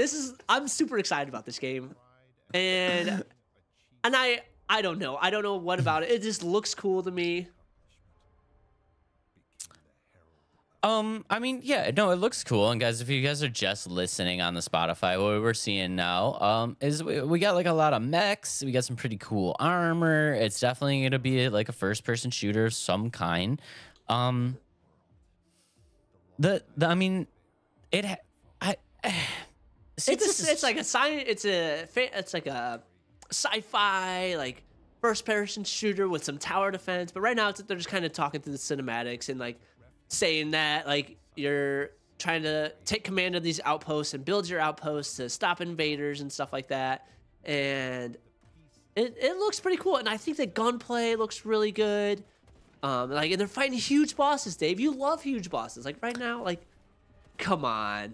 I'm super excited about this game. And I don't know. I don't know what about it. It just looks cool to me. I mean, yeah, no, it looks cool. And guys, if you guys are just listening on the Spotify, what we're seeing now, is we got like a lot of mechs. We got some pretty cool armor. It's definitely going to be like a first-person shooter of some kind. I mean, it's like a sci-fi like first-person shooter with some tower defense. But right now, they're just kind of talking through the cinematics and like saying that like you're trying to take command of these outposts and build your outposts to stop invaders and stuff like that. And it looks pretty cool. And I think the gunplay looks really good. And they're fighting huge bosses, Dave. You love huge bosses. Like right now, like, come on.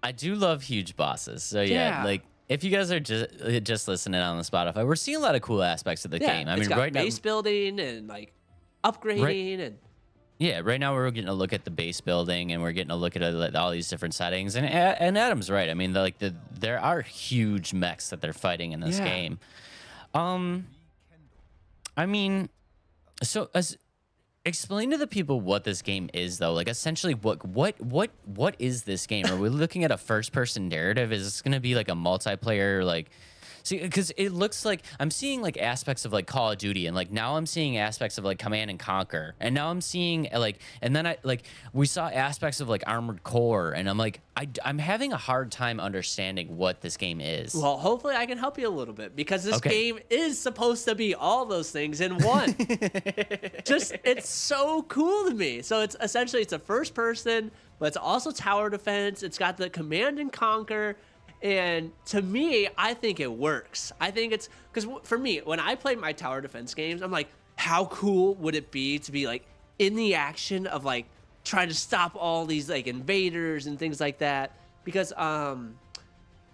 I do love huge bosses. So yeah, like if you guys are just listening on the Spotify, we're seeing a lot of cool aspects of the game. I mean, got right base building and like upgrading and. Yeah, right now we're getting a look at the base building and we're getting a look at all these different settings. And Adam's right. I mean, there are huge mechs that they're fighting in this game. I mean, so explain to the people what this game is, though. Like, essentially, what is this game? Are we looking at a first-person narrative? Is this going to be like a multiplayer, like? See, because it looks like I'm seeing like aspects of like Call of Duty, and like now I'm seeing aspects of like Command and Conquer, and now I'm seeing like, and then we saw aspects of like Armored Core, and I'm like, I'm having a hard time understanding what this game is. Well, hopefully I can help you a little bit, because this game is supposed to be all those things in one. It's so cool to me. So it's essentially, it's a first person, but it's also tower defense. It's got the Command and Conquer. And to me, I think it works. I think it's because for me, when I play my tower defense games, I'm like, how cool would it be to be like in the action of like trying to stop all these like invaders and things like that? Because I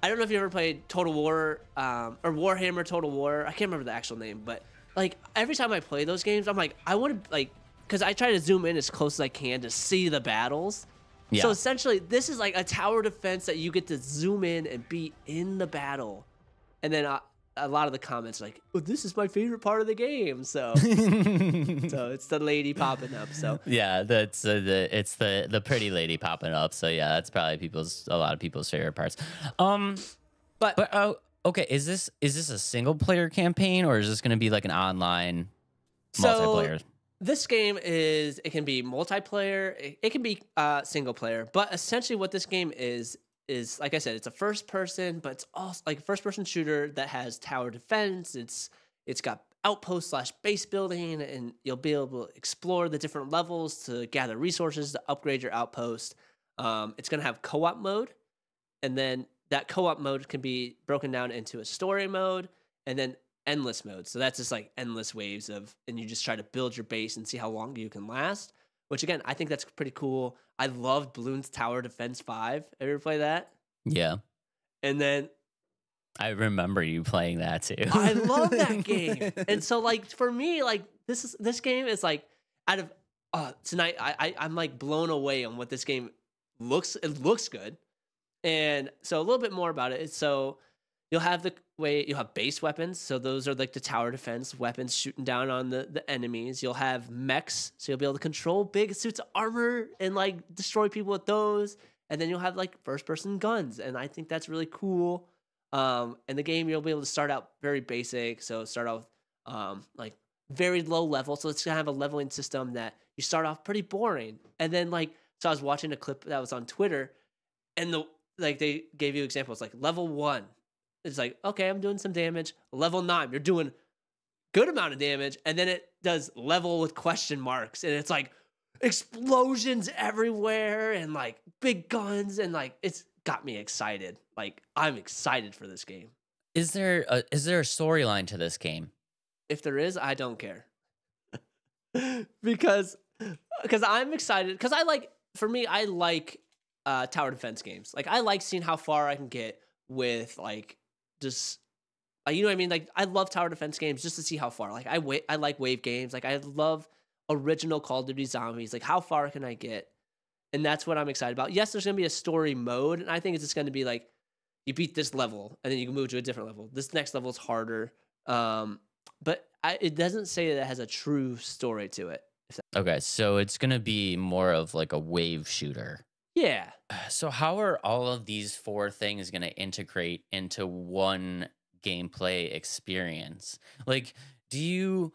don't know if you ever played Total War or Warhammer Total War. I can't remember the actual name, but like every time I play those games, I'm like, I want to like, because I try to zoom in as close as I can to see the battles. Yeah. So essentially, this is like a tower defense that you get to zoom in and be in the battle. And then a lot of the comments are like, oh, this is my favorite part of the game. So so it's the lady popping up. So yeah, it's the pretty lady popping up. So yeah, that's probably a lot of people's favorite parts. But okay, is this a single player campaign, or is this going to be like an online multiplayer? This game it can be multiplayer, it can be single player, but essentially what this game is like I said, it's a first person, but it's also like a first person shooter that has tower defense. It's got outpost slash base building, and you'll be able to explore the different levels to gather resources to upgrade your outpost. It's going to have co-op mode, and then that co-op mode can be broken down into a story mode and then endless mode. So that's just like endless waves of, and you just try to build your base and see how long you can last, which again, I think that's pretty cool. I loved Bloons Tower Defense 5. Ever play that? Yeah. And then I remember you playing that too. I love that game. And so like for me, like this game is like out of tonight I'm like blown away on what this game looks. It looks good. And so a little bit more about it. So you'll have you'll have base weapons. So those are like the tower defense weapons shooting down on the enemies. You'll have mechs. So you'll be able to control big suits of armor and like destroy people with those. And then you'll have like first person guns. And I think that's really cool. In the game, you'll be able to start out very basic. So start out with like very low level. So it's gonna have a leveling system that you start off pretty boring. And then like, so I was watching a clip that was on Twitter, and they gave you examples like level 1. It's like, okay, I'm doing some damage. Level 9, you're doing good amount of damage. And then it does level with question marks. And it's like explosions everywhere and like big guns. And like, it's got me excited. Like, I'm excited for this game. Is there a storyline to this game? If there is, I don't care. because I'm excited. Because for me, I like tower defense games. Like, I like seeing how far I can get with like just you know what I mean? Like, I love tower defense games just to see how far. Like, I like wave games. Like, I love original Call of Duty Zombies. Like, how far can I get? And that's what I'm excited about. Yes, there's going to be a story mode, and I think it's just going to be like you beat this level, and then you can move to a different level. This next level is harder, but it doesn't say that it has a true story to it. Okay, so it's going to be more of like a wave shooter. Yeah. So how are all of these 4 things going to integrate into one gameplay experience? Like, do you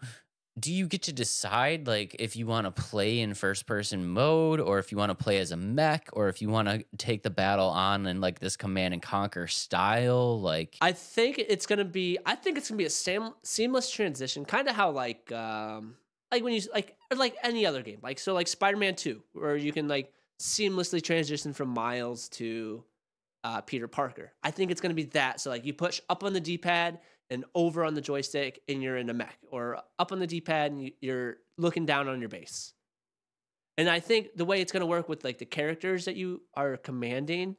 get to decide like if you want to play in first person mode, or if you want to play as a mech, or if you want to take the battle on in like this command and conquer style? Like, I think it's gonna be a seamless transition, kind of how like when you like any other game, like so like Spider-Man 2, where you can like seamlessly transition from Miles to Peter Parker. I think it's gonna be that. So like you push up on the D-pad and over on the joystick, and you're in a mech, or up on the D-pad and you're looking down on your base. And I think the way it's going to work with like the characters that you are commanding,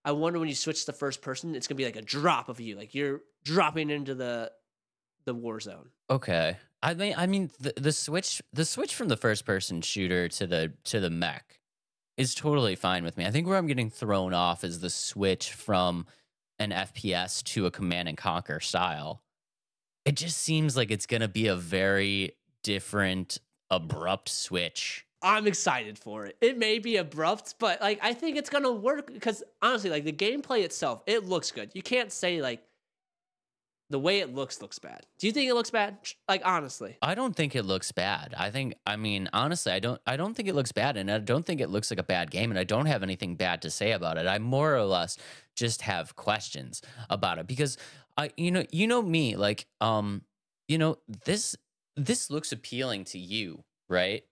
I wonder when you switch to first person, it's going to be like a drop of you, like you're dropping into the war zone. okay, I mean the switch from the first person shooter to the mech is totally fine with me. I think where I'm getting thrown off is the switch from an FPS to a command and conquer style. It just seems like it's going to be a very different, abrupt switch. I'm excited for it. It may be abrupt, but like I think it's going to work because honestly, like the gameplay itself, it looks good. You can't say like the way it looks bad. Do you think it looks bad? Like, honestly. I don't think it looks bad. Honestly, I don't think it looks bad, and I don't think it looks like a bad game, and I don't have anything bad to say about it. I more or less just have questions about it because you know me, like, this looks appealing to you, right?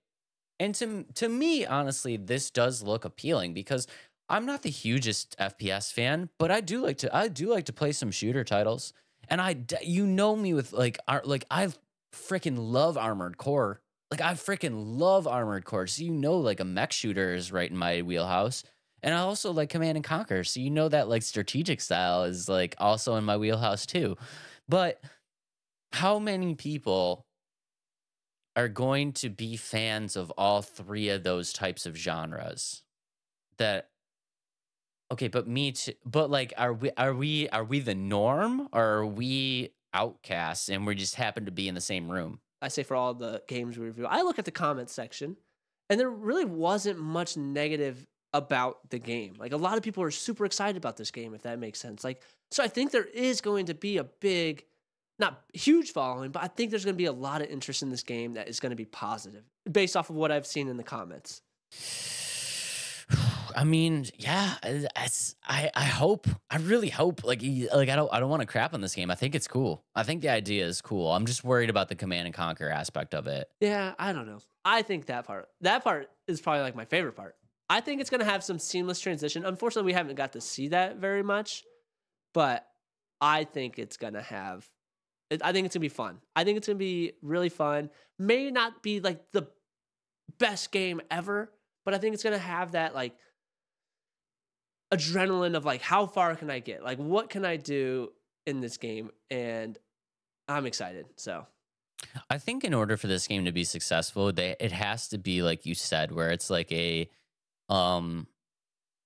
And to me, honestly, this does look appealing because I'm not the hugest FPS fan, but I do like to play some shooter titles. And you know me with I freaking love Armored Core. Like, I freaking love Armored Core. So you know, like, a mech shooter is right in my wheelhouse. And I also like Command and Conquer. So you know that like strategic style is like also in my wheelhouse too. But how many people are going to be fans of all 3 of those types of genres? Okay, but me too. But like, are we the norm, or are we outcasts and we just happen to be in the same room? I say for all the games we review, I look at the comments section, and there really wasn't much negative about the game. Like, a lot of people are super excited about this game, if that makes sense. Like, so I think there is going to be a big, not huge following, but I think there's going to be a lot of interest in this game that is going to be positive based off of what I've seen in the comments. I mean, yeah, I hope, I really hope, like, I don't want to crap on this game. I think it's cool. I think the idea is cool. I'm just worried about the command and conquer aspect of it. Yeah, I don't know. I think that part is probably like my favorite part. I think it's gonna have some seamless transition. Unfortunately, we haven't got to see that very much, but I think it's gonna have. I think it's gonna be fun. I think it's gonna be really fun. May not be like the best game ever, but I think it's gonna have that like adrenaline of like how far can I get? Like what can I do in this game? And I'm excited. So I think in order for this game to be successful, it has to be like you said, where um,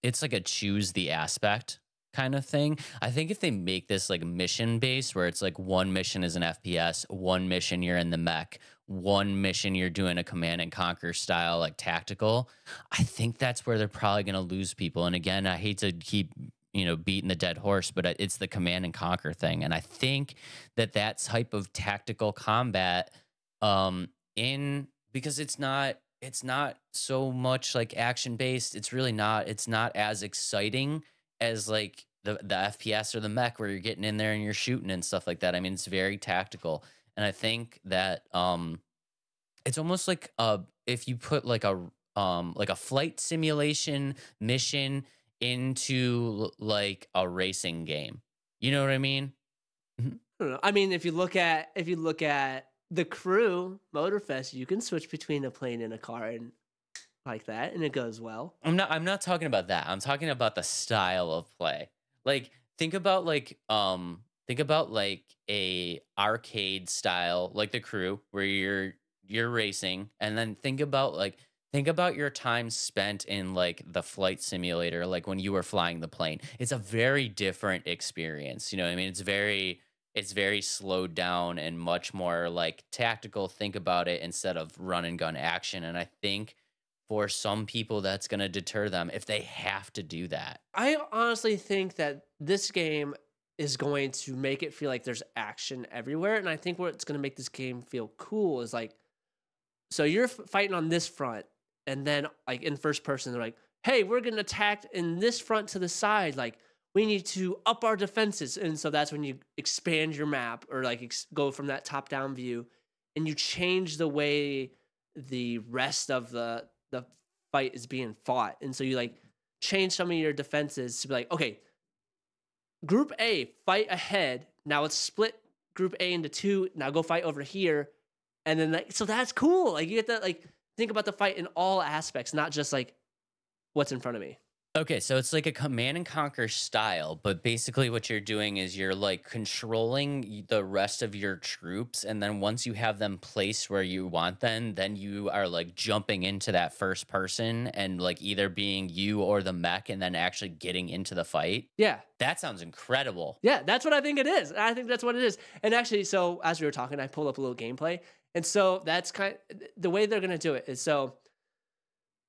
it's like a choose the aspect kind of thing. I think if they make this like mission based, where it's like one mission is an FPS, one mission you're in the mech, one mission you're doing a command and conquer style like tactical, I think that's where they're probably going to lose people. And again, I hate to keep beating the dead horse, but it's the command and conquer thing. And I think that type of tactical combat, in because it's not so much like action based. It's really not. It's not as exciting as like the FPS or the mech where you're getting in there and you're shooting and stuff like that. I mean, it's very tactical, and I think that it's almost like if you put like a flight simulation mission into like a racing game. You know what I mean? I don't know. I mean, if you look at the Crew Motorfest, you can switch between a plane and a car and like that, and it goes well. I'm not talking about that. I'm talking about the style of play. Like think about like a arcade style like the Crew where you're racing, and then think about your time spent in like the flight simulator, like when you were flying the plane. It's a very different experience. You know what I mean? It's very slowed down and much more like tactical. Think about it instead of run and gun action. And I think for some people that's going to deter them if they have to do that. I honestly think that this game is going to make it feel like there's action everywhere. And I think what's going to make this game feel cool is like, so you're fighting on this front, and then like in first person, they're like, hey, we're getting attacked in this front to the side. Like we need to up our defenses. And so that's when you expand your map or like go from that top down view, and you change the way the rest of the fight is being fought. And so you like change some of your defenses to be like, okay, group A, fight ahead. Now let's split group A into two. Now go fight over here. And then like, so that's cool. Like you get to like think about the fight in all aspects, not just like what's in front of me. Okay, so it's like a command and conquer style, but basically what you're doing is you're like controlling the rest of your troops, and then once you have them placed where you want them, then you are like jumping into that first person and like either being you or the mech and then actually getting into the fight. Yeah. That sounds incredible. Yeah, that's what I think it is. I think that's what it is. And actually, so as we were talking, I pulled up a little gameplay. And so that's kind of the way they're going to do it is so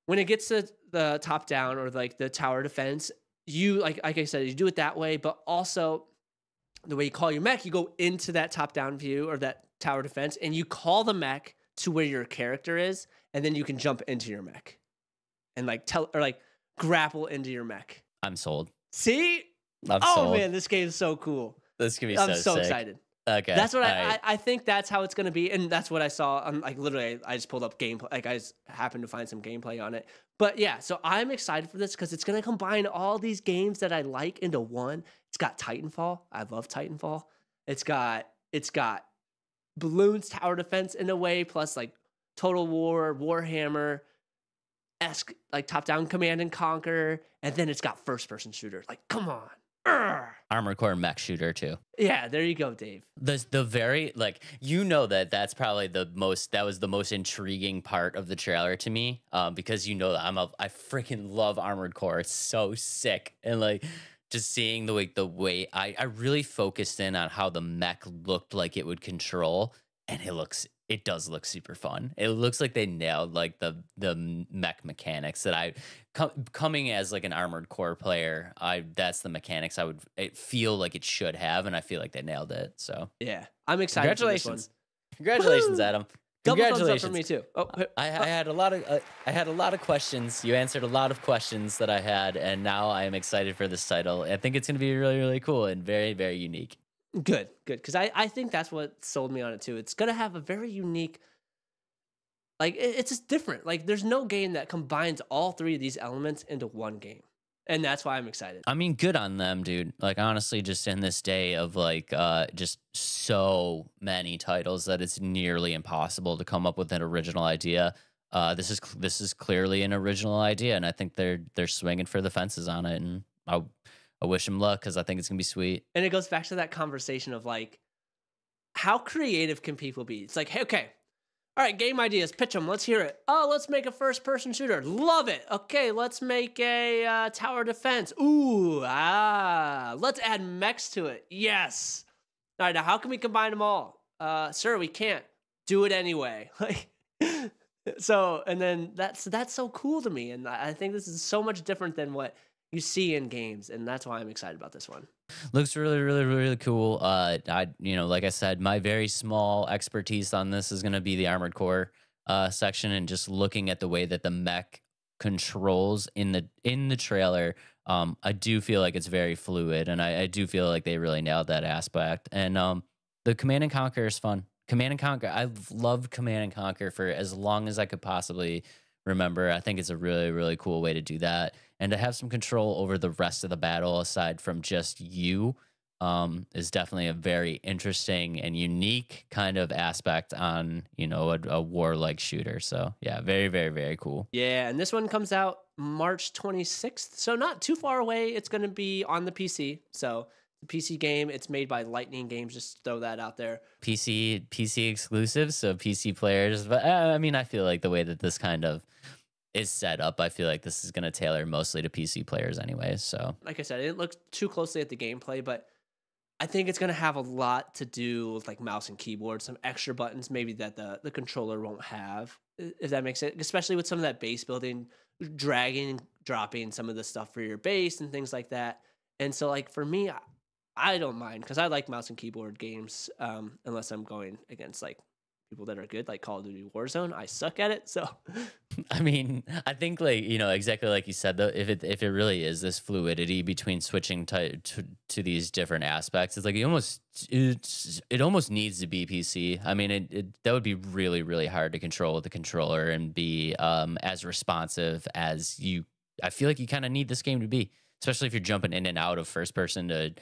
when it gets to the top down or like the tower defense, you like I said, you do it that way, but also the way you call your mech, you go into that top down view or that tower defense and you call the mech to where your character is, and then you can jump into your mech and like grapple into your mech. I'm sold. See? I'm sold. Man, this game is so cool. This can be I'm so sick. excited. Okay. That's what I think that's how it's going to be. And that's what I saw on like literally I just pulled up gameplay. Like I just happened to find some gameplay on it. But yeah, so I'm excited for this because it's going to combine all these games that I like into one. It's got Titanfall. I love Titanfall. It's got Balloons Tower Defense in a way, plus like Total War, Warhammer-esque, like top-down Command and Conquer. And then it's got first-person shooter. Like, come on. Armored Core mech shooter too. Yeah, there you go, Dave. The very like that's probably that was the most intriguing part of the trailer to me, because that I freaking love Armored Core. It's so sick, and like just seeing the way I really focused in on how the mech looked like it would control, and it does look super fun. It looks like they nailed like the mech mechanics that coming as like an Armored Core player, that's the mechanics I feel like it should have, and I feel like they nailed it. So yeah, I'm excited. Congratulations, Adam. Double thumbs up for Congratulations. me too. Oh, I had a lot of questions. You answered a lot of questions that I had, and now I am excited for this title. I think it's going to be really, really cool and very, very unique. good. Because I think that's what sold me on it too. It's gonna have a very unique. Like it's just different. Like there's no game that combines all three of these elements into one game, and that's why I'm excited. I mean, good on them, dude. Like honestly, just in this day of like just so many titles that it's nearly impossible to come up with an original idea. This is clearly an original idea, and I think they're swinging for the fences on it, and I wish them luck because I think it's gonna be sweet. And it goes back to that conversation of like, how creative can people be? It's like, hey, okay, all right, game ideas, pitch them. Let's hear it. Oh, let's make a first-person shooter. Love it. Okay, let's make a tower defense. Ooh, let's add mechs to it. Yes. All right, now how can we combine them all? Sir, we can't. Do it anyway. Like, so, and then that's so cool to me, and I think this is so much different than what you see in games, and that's why I'm excited about this one. Looks really, really, really cool. Like I said, my very small expertise on this is going to be the Armored Core section, and just looking at the way that the mech controls in the trailer. I do feel like it's very fluid, and I do feel like they really nailed that aspect. And the Command and Conquer is fun. Command and Conquer, I've loved Command and Conquer for as long as I could possibly remember. I think it's a really, really cool way to do that. And to have some control over the rest of the battle aside from just you is definitely a very interesting and unique kind of aspect on, a war-like shooter. So yeah, very, very, very cool. Yeah, and this one comes out March 26th, so not too far away. It's going to be on the PC. So the PC game, it's made by Lightning Games. Just throw that out there. PC exclusive, so PC players. But I mean, I feel like the way that this kind of is set up, I feel like this is going to tailor mostly to PC players anyways. So like I said, I didn't look too closely at the gameplay, but I think it's going to have a lot to do with like mouse and keyboard, some extra buttons maybe that the controller won't have, if that makes sense, especially with some of that base building, dragging and dropping some of the stuff for your base and things like that. And so like for me, I don't mind because I like mouse and keyboard games, unless I'm going against like people that are good, like Call of Duty Warzone. I suck at it, so. I mean, I think like exactly like you said, though, if it really is this fluidity between switching to these different aspects, it's like it almost needs to be PC. I mean, that would be really, really hard to control with the controller and be as responsive as you. I feel like you kind of need this game to be, especially if you're jumping in and out of first person to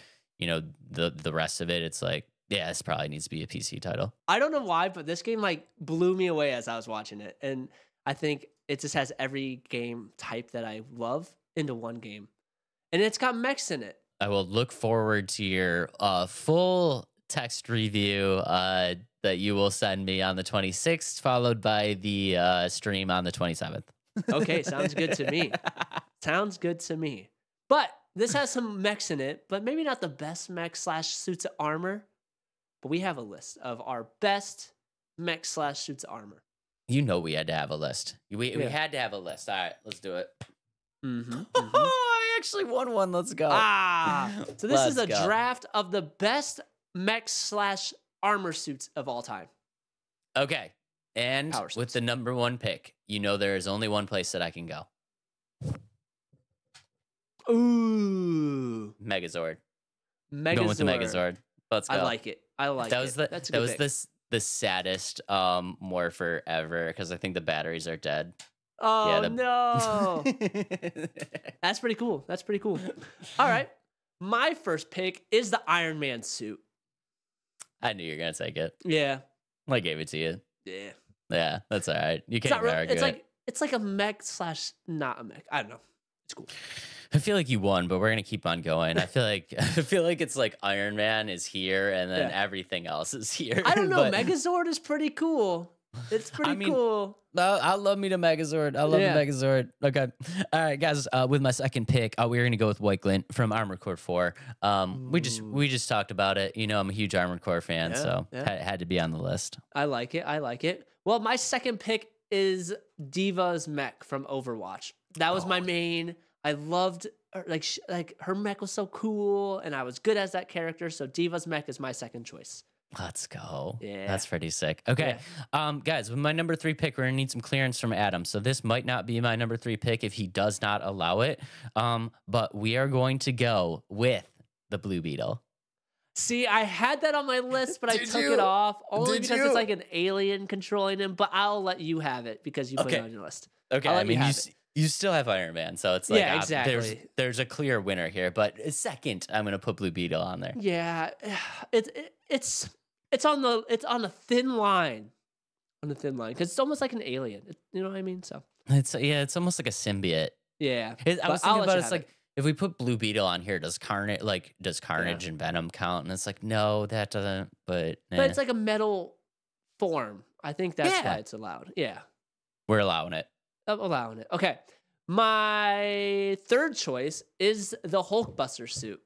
the rest of it. It's like, yeah, this probably needs to be a PC title. I don't know why, but this game like blew me away as I was watching it. And I think it just has every game type that I love into one game. And it's got mechs in it. I will look forward to your full text review that you will send me on the 26th, followed by the stream on the 27th. Okay, sounds good to me. Sounds good to me. But this has some mechs in it, but maybe not the best mech / suits of armor. But we have a list of our best mech / suits of armor. We had to have a list. We had to have a list. All right, let's do it. Mm-hmm. Oh, I actually won one. Let's go. So this is a draft of the best mech / armor suits of all time. Okay. And with the number one pick, there is only one place that I can go. Ooh. Megazord. Going with the Megazord. Let's go. I like it. That's a good pick. The saddest morpher ever because I think the batteries are dead. Oh, yeah, no. That's pretty cool. All right. My first pick is the Iron Man suit. I knew you were going to take it. Yeah. I gave it to you. Yeah. Yeah, that's all right. You can't argue it. It's like a mech / not a mech. I don't know. It's cool. I feel like you won, but we're gonna keep on going. I feel like it's like Iron Man is here, and then everything else is here. I don't know. Megazord is pretty cool. It's pretty cool. I love me the Megazord. I love the Megazord. Okay, all right, guys. With my second pick, we're gonna go with White Glint from Armored Core 4. We just talked about it. I'm a huge Armored Core fan, so had to be on the list. I like it. Well, my second pick is Diva's mech from Overwatch. That was my main. I loved her, like her mech was so cool, and I was good as that character. So Diva's mech is my second choice. Let's go. Yeah. That's pretty sick. Okay. Guys, with my number 3 pick, we're gonna need some clearance from Adam. So this might not be my number 3 pick if he does not allow it. But we are going to go with the Blue Beetle. See, I had that on my list, but I took it off only because it's like an alien controlling him. But I'll let you have it because you put it on your list. Okay, I mean, you still have Iron Man, so it's like exactly. There's a clear winner here. But second, I'm gonna put Blue Beetle on there. Yeah, it's on the thin line, because it's almost like an alien. You know what I mean? So it's almost like a symbiote. Yeah, I was thinking about it's like. If we put Blue Beetle on here, does Carnage and Venom count? And it's like, no, that doesn't. But it's like a metal form. I think that's why it's allowed. Yeah, we're allowing it. I'm allowing it. Okay, my third choice is the Hulkbuster suit.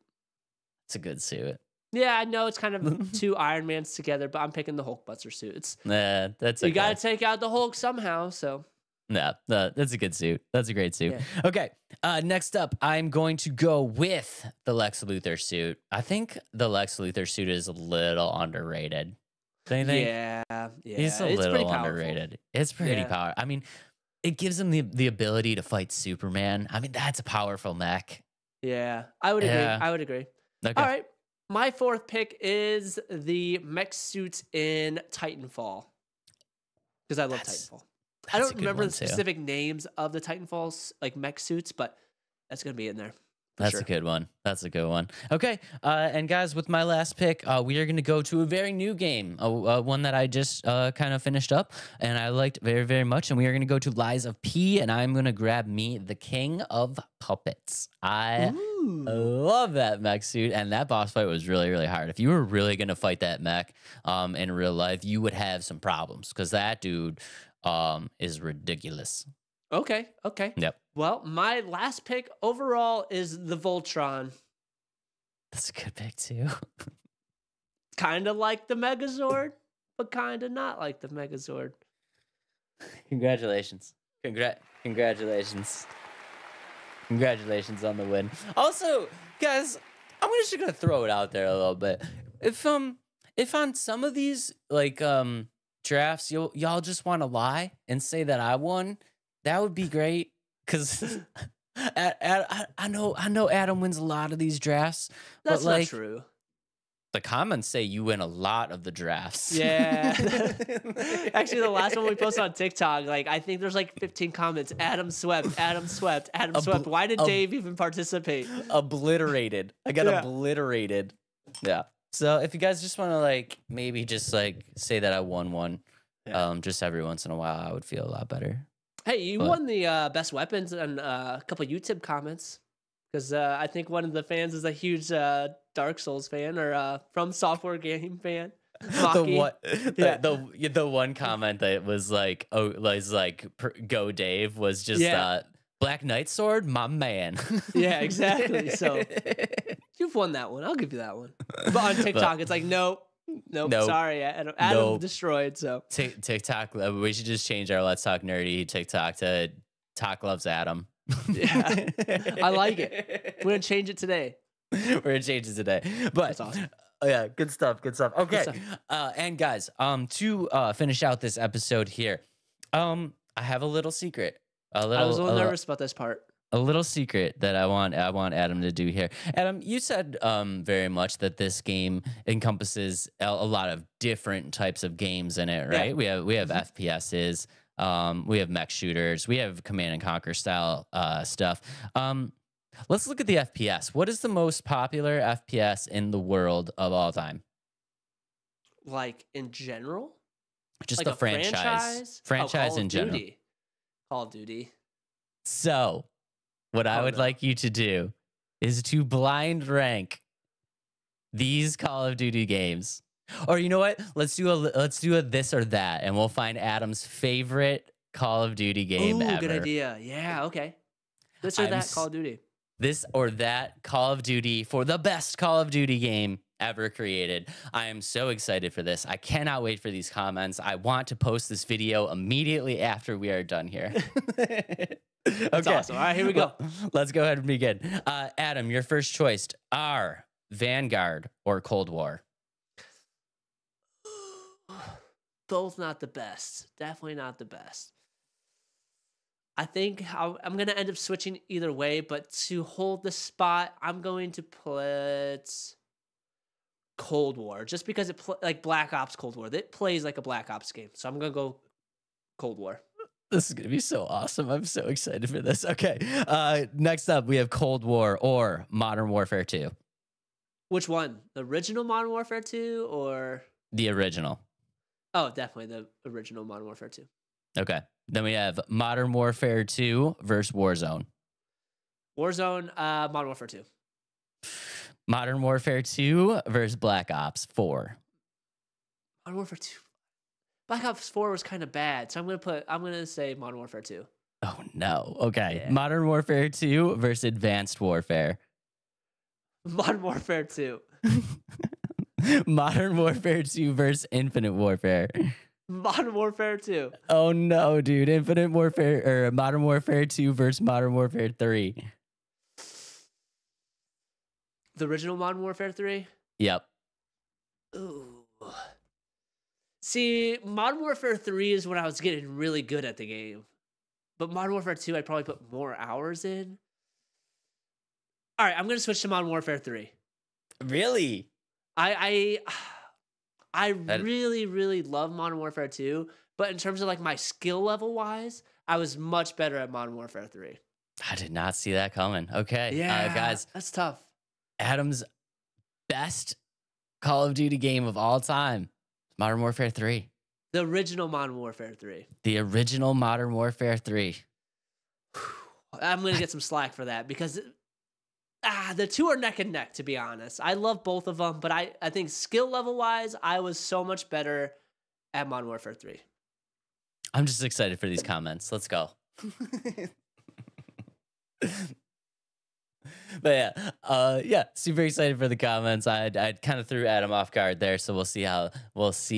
It's a good suit. Yeah, I know it's kind of 2 Iron Mans together, but I'm picking the Hulkbuster suit. It's that's you got to take out the Hulk somehow. So. No, that's a good suit. That's a great suit. Yeah. Okay, next up, I'm going to go with the Lex Luthor suit. I think the Lex Luthor suit is a little underrated. Don't you think? Yeah. It's a little underrated. It's pretty powerful. I mean, it gives him the ability to fight Superman. I mean, that's a powerful mech. Yeah, I would agree. Okay. All right, my 4th pick is the mech suits in Titanfall because I love Titanfall. I don't remember the specific names of the Titanfalls, like mech suits, but that's going to be in there. That's a good one. That's a good one. Okay. And guys, with my last pick, we are going to go to a very new game, one that I just kind of finished up and I liked very, very much. And we are going to go to Lies of P, and I'm going to grab me the King of Puppets. I love that mech suit, and that boss fight was really, really hard. If you were really going to fight that mech in real life, you would have some problems because that dude is ridiculous. Okay. Yep. Well, my last pick overall is the Voltron. That's a good pick too. Kind of like the Megazord, but kind of not like the Megazord. Congratulations. Congratulations. Congratulations on the win. Also, guys, I'm just gonna throw it out there a little bit. If on some of these like drafts y'all just want to lie and say that I won, that would be great. Because I know Adam wins a lot of these drafts. That's but, like, not true. The comments say you win a lot of the drafts. Yeah. Actually, the last one we posted on TikTok, like I think there's like 15 comments. Adam swept. Why did Dave even participate? Obliterated. I got obliterated. Yeah. So if you guys just want to like maybe just like say that I won one, just every once in a while, I would feel a lot better. Hey, you won the best weapons and a couple YouTube comments because I think one of the fans is a huge Dark Souls fan or From Software game fan. The one comment that was like, go Dave was just Black Knight Sword, my man. Yeah, exactly. So you've won that one. I'll give you that one. But on TikTok, it's like nope. Sorry, Adam destroyed. So TikTok, we should just change our Let's Talk Nerdy TikTok to Talk Loves Adam. Yeah, I like it. We're gonna change it today. But that's awesome. Yeah, good stuff. Okay, and guys, to finish out this episode here, I have a little secret. I was a little nervous about this part. A little secret that I want Adam to do here. Adam, you said very much that this game encompasses a lot of different types of games in it, right? Yeah. We have FPSs, we have mech shooters, we have Command and Conquer style stuff. Let's look at the FPS. What is the most popular FPS in the world of all time? Like in general? Just like the franchise. Franchise in general. Call of Duty. So, what I would like you to do is to blind rank these Call of Duty games. Or you know what? Let's do a this or that, and we'll find Adam's favorite Call of Duty game ever. Good idea. Yeah, okay. This or that Call of Duty. This or that Call of Duty for the best Call of Duty game ever created. I am so excited for this. I cannot wait for these comments. I want to post this video immediately after we are done here. That's awesome. All right, here we go. Let's go ahead and begin. Adam, your first choice are Vanguard or Cold War? both not the best. Definitely not the best. I think I'm going to end up switching either way, but to hold the spot, I'm going to put Cold War, just because like Black Ops Cold War. It plays like a Black Ops game, so I'm going to go Cold War. This is going to be so awesome. I'm so excited for this. Okay. Next up, we have Cold War or Modern Warfare 2. Which one? The original Modern Warfare 2 or? The original. Oh, definitely the original Modern Warfare 2. Okay. Then we have Modern Warfare 2 versus Warzone. Warzone, Modern Warfare 2. Modern Warfare 2 versus Black Ops 4. Modern Warfare 2. Black Ops 4 was kind of bad, so I'm gonna say Modern Warfare 2. Oh no. Okay. Yeah. Modern Warfare 2 versus Advanced Warfare. Modern Warfare 2. Modern Warfare 2 versus Infinite Warfare. Modern Warfare 2. Oh no, dude. Infinite Warfare or Modern Warfare 2 versus Modern Warfare 3. The original Modern Warfare 3? Yep. Ooh. See, Modern Warfare 3 is when I was getting really good at the game. But Modern Warfare 2, I'd probably put more hours in. All right, I'm going to switch to Modern Warfare 3. Really? I really, really love Modern Warfare 2, but in terms of like my skill level wise, I was much better at Modern Warfare 3. I did not see that coming. Okay. Yeah, guys, that's tough. Adam's best Call of Duty game of all time. Modern Warfare 3. The original Modern Warfare 3. The original Modern Warfare 3. I'm going to get some slack for that because the two are neck and neck, to be honest. I love both of them, but I think skill level wise, I was so much better at Modern Warfare 3. I'm just excited for these comments. Let's go. But yeah, super excited for the comments. I kind of threw Adam off guard there, so we'll see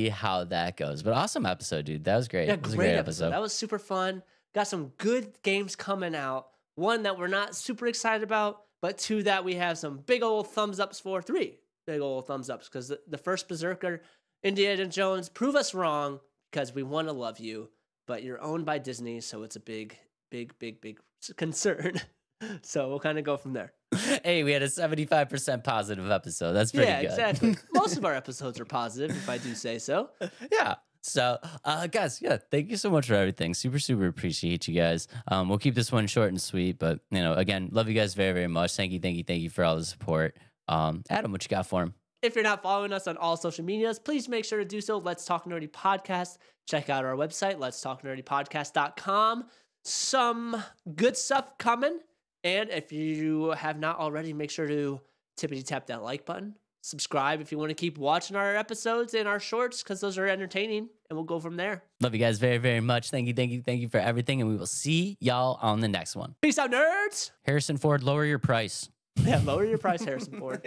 how that goes. But awesome episode, dude. That was great. Yeah, it was great a great episode. That was super fun. Got some good games coming out. One that we're not super excited about, but two that we have some big old thumbs ups for. Three big old thumbs ups because the first Berserker, Indiana Jones, prove us wrong because we want to love you, but you're owned by Disney, so it's a big concern. So we'll kind of go from there. Hey, we had a 75% positive episode. That's pretty good. Yeah, exactly. Most of our episodes are positive, if I do say so. Yeah. So, guys, yeah, thank you so much for everything. Super appreciate you guys. We'll keep this one short and sweet, but, again, love you guys very, very much. Thank you for all the support. Adam, what you got for him? If you're not following us on all social medias, please make sure to do so. Let's Talk Nerdy Podcast. Check out our website, letstalknerdypodcast.com. Some good stuff coming. And if you have not already, make sure to tippity tap that like button. Subscribe if you want to keep watching our episodes and our shorts because those are entertaining, and we'll go from there. Love you guys very, very much. Thank you for everything, and we will see y'all on the next one. Peace out, nerds! Harrison Ford, lower your price. Yeah, lower your price, Harrison Ford.